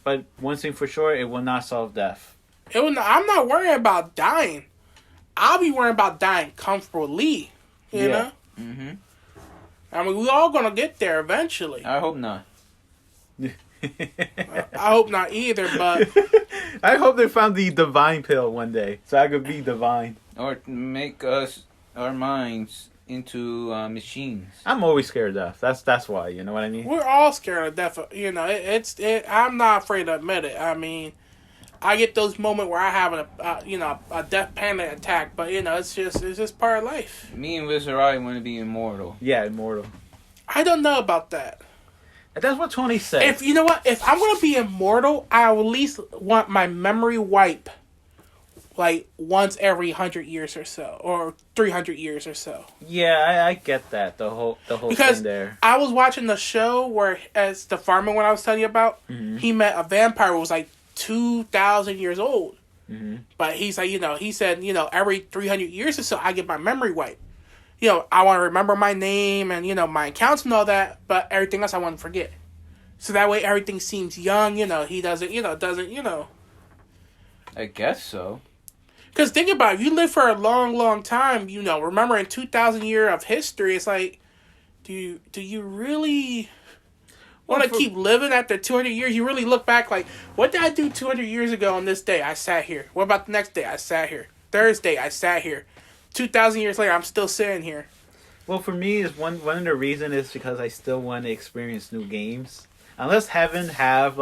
S1: But one thing for sure, it will not solve death.
S2: I'm not worrying about dying. I'll be worrying about dying comfortably. You know?
S3: Mm-hmm.
S2: We all gonna get there eventually.
S3: I hope not.
S2: I hope not either, but...
S1: I hope they found the divine pill one day, so I could be divine.
S3: Or make our minds into machines.
S1: I'm always scared of death. That's why, you know what I mean?
S2: We're all scared of death. You know, I'm not afraid to admit it. I get those moments where I have a death panic attack, but it's just part of life.
S3: Me and Rus R Russell want to be immortal.
S1: Yeah, immortal.
S2: I don't know about that.
S1: That's what Tony said.
S2: If you know what, if I'm gonna be immortal, I at least want my memory wipe, once every 100 years or so, or 300 years or so.
S1: Yeah, I get that the whole
S2: because
S1: thing there.
S2: I was watching the show where, as the farmer one I was telling you about, he met a vampire who was 2,000 years old.
S1: Mm-hmm.
S2: But he's he said, every 300 years or so, I get my memory wiped. I want to remember my name and, my accounts and all that, but everything else I want to forget. So that way everything seems young, he doesn't.
S3: I guess so.
S2: Because think about it, if you live for a long, long time, remembering 2,000 years of history, it's like, do you really... want to keep living after 200 years? You really look back what did I do 200 years ago on this day? I sat here. What about the next day? I sat here. Thursday, I sat here. 2,000 years later, I'm still sitting here.
S1: Well, for me, is one of the reasons is because I still want to experience new games. Unless heaven have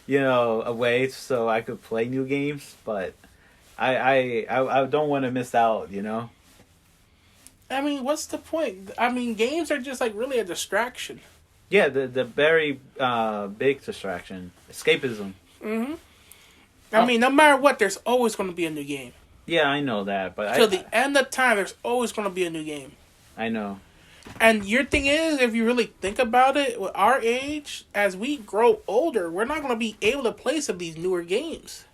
S1: a way so I could play new games, but I don't want to miss out,
S2: I mean, what's the point? I mean, games are just like really a distraction.
S1: Yeah, the very big distraction, escapism.
S2: Mm-hmm. I mean, no matter what, there's always going to be a new game.
S1: Yeah, I know that, but
S2: till the end of time, there's always going to be a new game.
S1: I know.
S2: And your thing is, if you really think about it, with our age, as we grow older, we're not going to be able to play some of these newer games.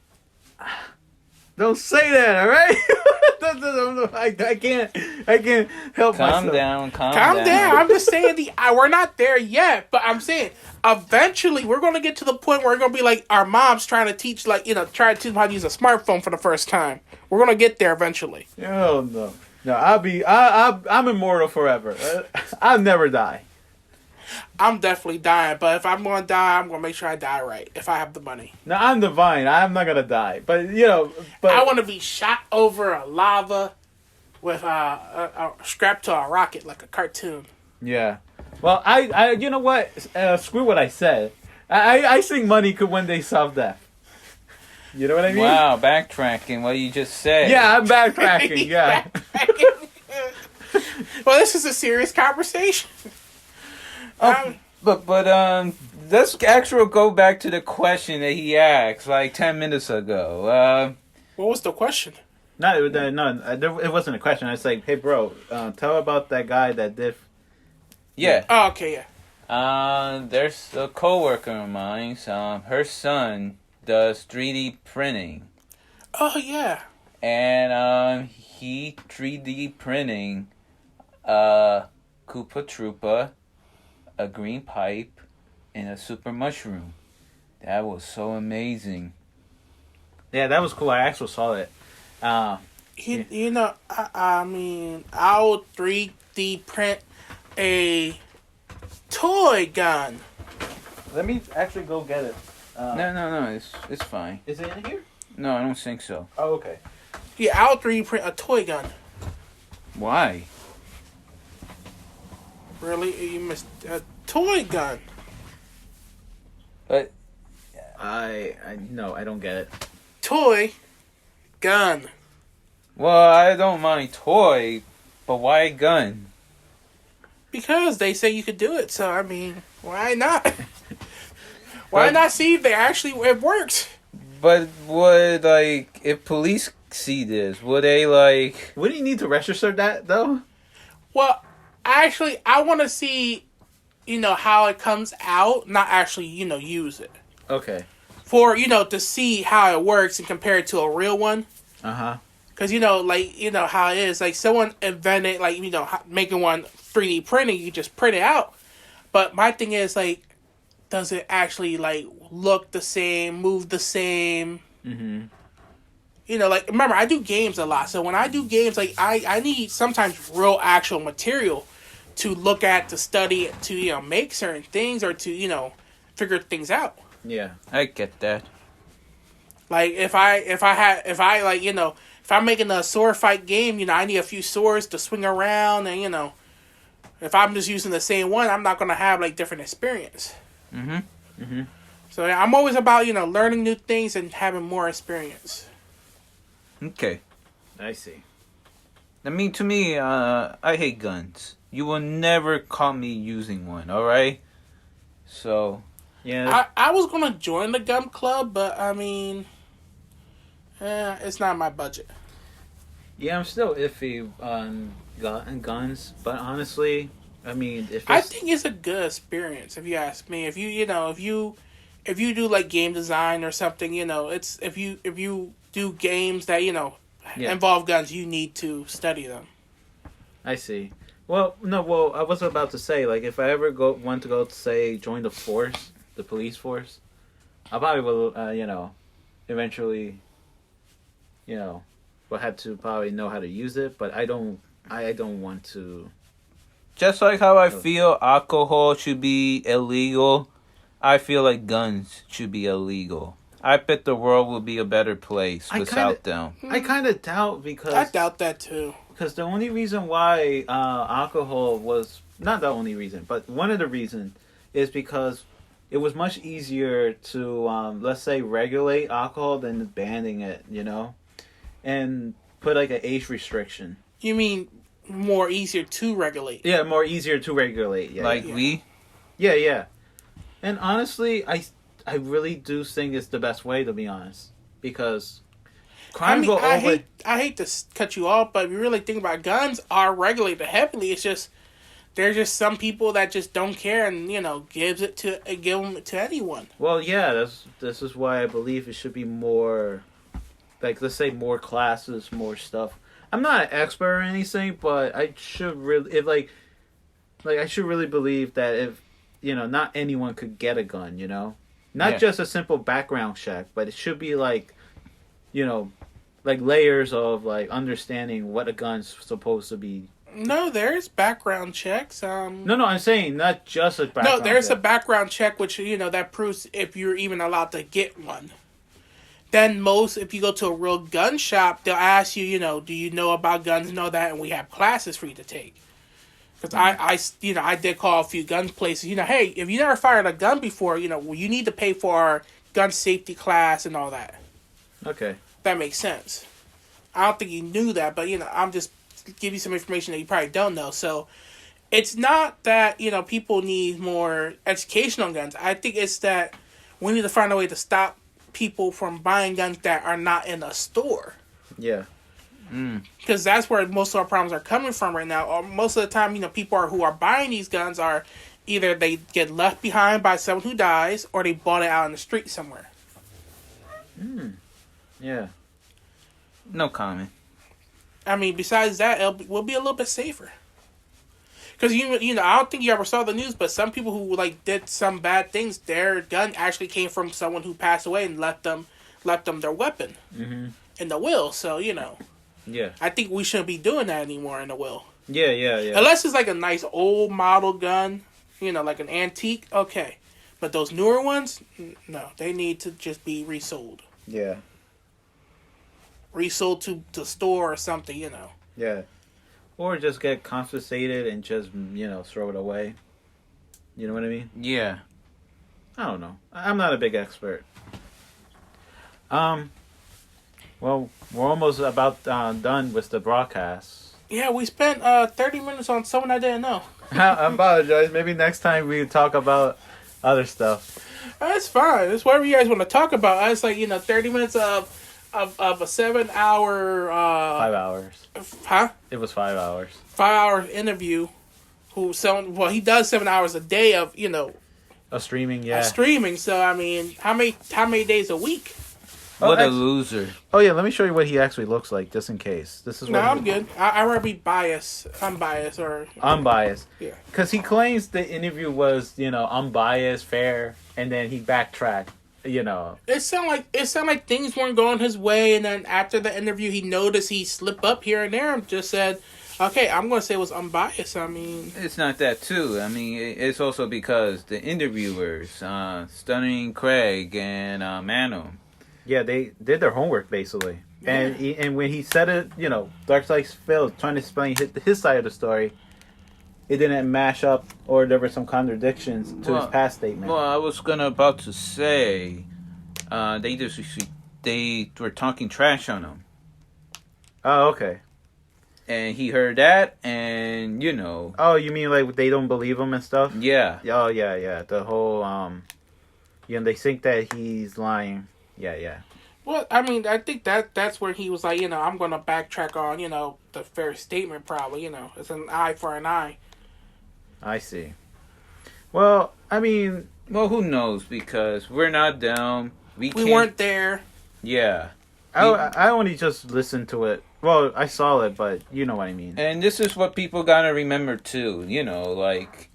S1: Don't say that, all right? I can't help myself.
S3: Calm down.
S2: I'm just saying we're not there yet, but I'm saying eventually we're going to get to the point where we're going to be like our moms trying to teach, trying to teach them how to use a smartphone for the first time. We're going to get there eventually.
S1: Oh, no. No, I'm immortal forever. I'll never die.
S2: I'm definitely dying, but if I'm going to die, I'm going to make sure I die right, if I have the money.
S1: No, I'm divine. I'm not going to die. But,
S2: I want to be shot over a lava with strapped to a rocket like a cartoon.
S1: Yeah. Well, I you know what? Screw what I said. I think money could one day solve death. You know what I mean?
S3: Wow, backtracking what you just said.
S1: Yeah, I'm backtracking, yeah.
S2: Well, this is a serious conversation.
S3: But let's actually go back to the question that he asked like 10 minutes ago.
S2: What was the question?
S1: No, it wasn't a question. I was like, hey, bro, tell about that guy that did.
S3: Yeah.
S2: Oh, okay, yeah.
S3: There's a coworker of mine. Her son does 3D printing.
S2: Oh, yeah.
S3: And he 3D printing Koopa Troopa, a green pipe, and a super mushroom. That was so amazing.
S1: Yeah, that was cool. I actually saw it.
S2: I mean, I'll 3D print a toy gun.
S1: Let me actually go get it.
S3: No, it's fine.
S1: Is it in here?
S3: No, I don't think so.
S1: Oh, okay.
S2: Yeah, I'll 3D print a toy gun.
S3: Why?
S2: Really? You missed a toy gun.
S3: But
S1: I don't get it.
S2: Toy gun.
S3: well, I don't mind toy, but why gun?
S2: Because they say you could do it, so I mean, why not? Why not see if it works?
S3: But would if police see this, would they
S1: Wouldn't you need to register that though?
S2: Well, actually, I want to see, how it comes out, not actually, use it.
S1: Okay.
S2: For, to see how it works and compare it to a real one.
S1: Uh-huh.
S2: Because, how it is. Like, someone invented, making one 3D printing, you just print it out. But my thing is, does it actually, look the same, move the same?
S1: Mm-hmm.
S2: Remember, I do games a lot. So when I do games, I need sometimes real actual material to look at, to study, to, make certain things or to, figure things out.
S1: Yeah.
S3: I get that.
S2: If I'm making a sword fight game, I need a few swords to swing around and, if I'm just using the same one, I'm not going to have, different experience.
S3: Mm-hmm.
S1: Mm-hmm.
S2: So I'm always about, learning new things and having more experience.
S3: Okay.
S1: I see.
S3: I mean, to me, I hate guns. You will never caught me using one, alright? So...
S1: yeah.
S2: I was going to join the gun club, but, I mean... it's not my budget.
S1: Yeah, I'm still iffy on guns, but honestly, I mean,
S2: I think it's a good experience, if you ask me. If you do, game design or something, it's... If you do games that, involve guns, you need to study them.
S1: I see. Well, no, I was about to say, if I ever want to go, say, join the force, the police force, I probably will, eventually, will have to probably know how to use it, but I don't want to.
S3: Just like how I feel alcohol should be illegal, I feel like guns should be illegal. I bet the world will be a better place without them.
S1: I kind of doubt because...
S2: I doubt that too.
S1: Because the only reason why alcohol was... Not the only reason, but one of the reasons is because, it was much easier to, let's say, regulate alcohol than banning it, and put like an age restriction.
S2: You mean more easier to regulate?
S1: Yeah, more easier to regulate. Yeah,
S3: like we.
S1: Yeah. And honestly, I really do think it's the best way, to be honest, because crime go over.
S2: I hate to cut you off, but if you really think about it, guns are regulated heavily. It's just there's just some people that just don't care and give them to anyone.
S1: Well, yeah, this is why I believe it should be more, like, let's say more classes, more stuff. I'm not an expert or anything, but I should really I should really believe that if not anyone could get a gun, not just a simple background check, but it should be like layers of like understanding what a gun's supposed to be.
S2: No, there's background checks.
S1: No, I'm saying not just a background.
S2: No, there's
S1: check.
S2: a background check which that proves if you're even allowed to get one. Then if you go to a real gun shop, they'll ask you, do you know about guns and all that, and we have classes for you to take. Because I did call a few gun places. Hey, if you never fired a gun before, you need to pay for our gun safety class and all that.
S1: Okay.
S2: That makes sense. I don't think you knew that, but I'm just give you some information that you probably don't know. So it's not that people need more education on guns. I think it's that we need to find a way to stop people from buying guns that are not in a store.
S1: Yeah.
S2: Because that's where most of our problems are coming from right now. Or most of the time, people who are buying these guns are either they get left behind by someone who dies, or they bought it out on the street somewhere.
S1: Yeah.
S3: No comment.
S2: I mean, besides that, we'll be a little bit safer. Because I don't think you ever saw the news, but some people who did some bad things, their gun actually came from someone who passed away and left them their weapon in the will. So
S1: Yeah.
S2: I think we shouldn't be doing that anymore in the will.
S1: Yeah.
S2: Unless it's like a nice old model gun, like an antique, okay. But those newer ones, no, they need to just be resold.
S1: Yeah.
S2: Resold to the store or something,
S1: Yeah. Or just get confiscated and just, throw it away. You know what I mean?
S3: Yeah.
S1: I don't know. I'm not a big expert. Well, we're almost about done with the broadcast.
S2: Yeah, we spent 30 minutes on someone I didn't know.
S1: I apologize. Maybe next time we talk about other stuff.
S2: That's fine. It's whatever you guys want to talk about. It's 30 minutes of a 7 hour
S1: 5 hours.
S2: Huh?
S1: It was 5 hours.
S2: 5 hour interview. He does 7 hours a day of
S1: A streaming, yeah.
S2: Streaming. So I mean, how many days a week?
S3: What a loser.
S1: Oh yeah, let me show you what he actually looks like, just in case. This is what
S2: I'm good. I rather be unbiased, or
S1: unbiased.
S2: Yeah.
S1: Because he claims the interview was, unbiased, fair, and then he backtracked.
S2: It sounded like things weren't going his way, and then after the interview, he noticed he slipped up here and there, and just said, "Okay, I'm going to say it was unbiased." I mean,
S3: it's not that too. I mean, it's also because the interviewers, Stunning Craig and Manu.
S1: Yeah, they did their homework basically,
S2: Yeah.
S1: and when he said it, DarkSydePhil trying to explain his side of the story, it didn't mash up, or there were some contradictions to his past statement.
S3: Well, I was about to say, they were talking trash on him,
S1: Oh, okay.
S3: and he heard that, and
S1: Oh, you mean like they don't believe him and stuff?
S3: yeah.
S1: Oh, yeah. The whole they think that he's lying. Yeah.
S2: well, I mean, I think that's where he was like, I'm going to backtrack on, the fair statement. Probably, it's an eye for an eye.
S1: I see. Well, I mean,
S3: Well, who knows? Because we're not down. We
S2: weren't there.
S3: Yeah.
S1: I only just listened to it. Well, I saw it, but you know what I mean.
S3: And this is what people gotta remember too. Like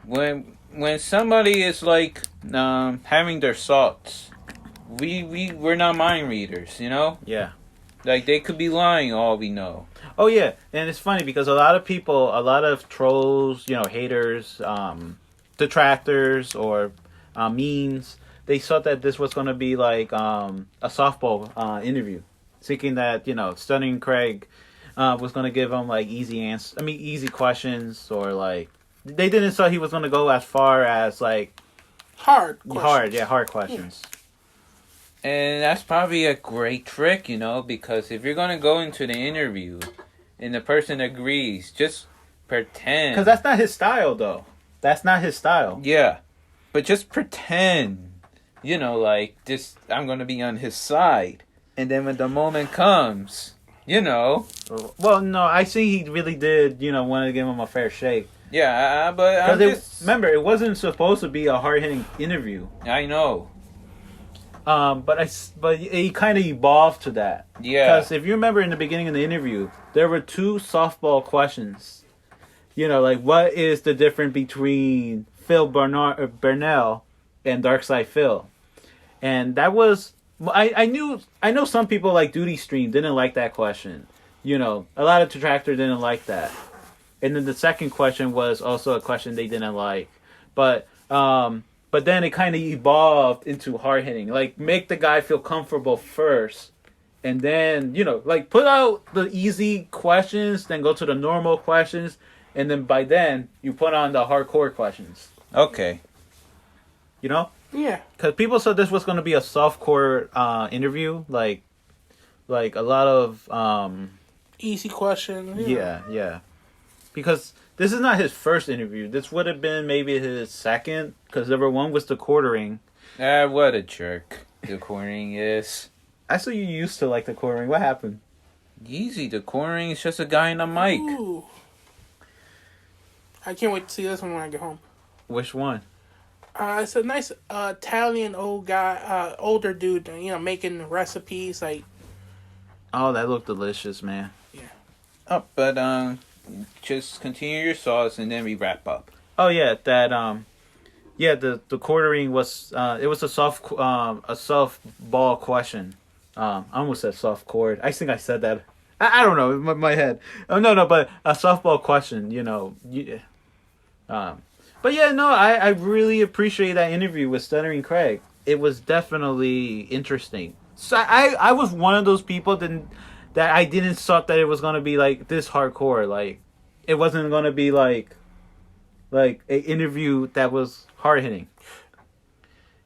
S3: when somebody is having their thoughts, we're not mind readers.
S1: Yeah.
S3: Like they could be lying. All we know.
S1: Oh yeah, and it's funny because a lot of trolls, haters, detractors, or memes, they thought that this was going to be like a softball interview, thinking that Stunning Craig was going to give them like easy questions, or like they didn't thought he was going to go as far as like
S2: hard questions.
S1: Hard questions.
S3: And that's probably a great trick, because if you're gonna go into the interview and the person agrees, just pretend.
S1: Because that's not his style, though. That's not his style.
S3: Yeah, but just pretend. Just I'm gonna be on his side, and then when the moment comes,
S1: Well, no, I see he really did, want to give him a fair shake.
S3: Yeah, but
S1: remember, it wasn't supposed to be a hard-hitting interview.
S3: I know.
S1: But he kind of evolved to that.
S3: Yeah.
S1: Because if you remember in the beginning of the interview, there were 2 softball questions. What is the difference between Phil Burnell and DarkSydePhil? And that was, I know some people like Duty Stream didn't like that question. A lot of detractors didn't like that. And then the second question was also a question they didn't like. But then it kind of evolved into hard hitting. Make the guy feel comfortable first. And then, put out the easy questions, then go to the normal questions. And then by then, you put on the hardcore questions.
S3: Okay.
S1: Yeah. Because people said this was going to be a softcore interview. Like a lot of...
S2: easy questions.
S1: Yeah. Because this is not his first interview. This would have been maybe his second. Because number 1 was the quartering.
S3: What a jerk the quartering is.
S1: I saw you used to like the quartering. What happened?
S3: Easy, the quartering is just a guy in a mic.
S2: Ooh. I can't wait to see this one when I get home.
S1: Which one?
S2: It's a nice Italian old guy, older dude, making recipes
S1: Oh, that looked delicious, man.
S2: Yeah.
S3: Oh, but just continue your sauce and then we wrap up.
S1: Oh yeah, the quartering was it was a softball question. I almost said soft chord. I think I said that. I don't know in my head. Oh no, but a softball question. But yeah, no, I really appreciate that interview with Stuttering Craig. It was definitely interesting. So I was one of those people that I didn't thought that it was gonna be like this hardcore. Like it wasn't gonna be like an interview that was hard hitting.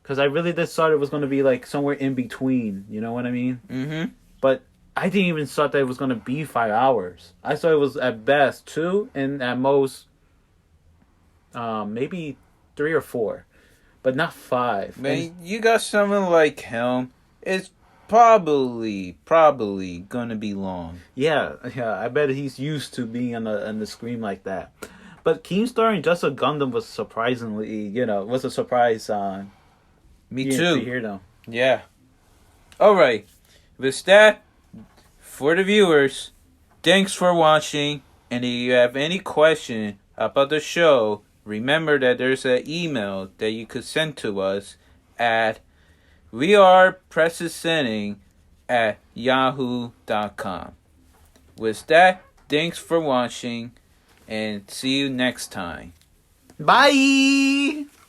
S1: Because I really just thought it was gonna be like somewhere in between. You know what I mean?
S3: Mm-hmm.
S1: But I didn't even thought that it was gonna be 5 hours. I thought it was at best 2 and at most maybe 3 or 4, but not 5.
S3: Man, you got someone like him. It's probably gonna be long.
S1: Yeah. I bet he's used to being on the screen like that. But Keemstar and Just a Gundam was surprisingly, was a surprise.
S3: Me
S1: to
S3: too.
S1: hear them.
S3: Yeah. All right. With that, for the viewers, thanks for watching. And if you have any question about the show, remember that there's an email that you could send to us at wearepressesending@yahoo.com. With that, thanks for watching and see you next time.
S1: Bye!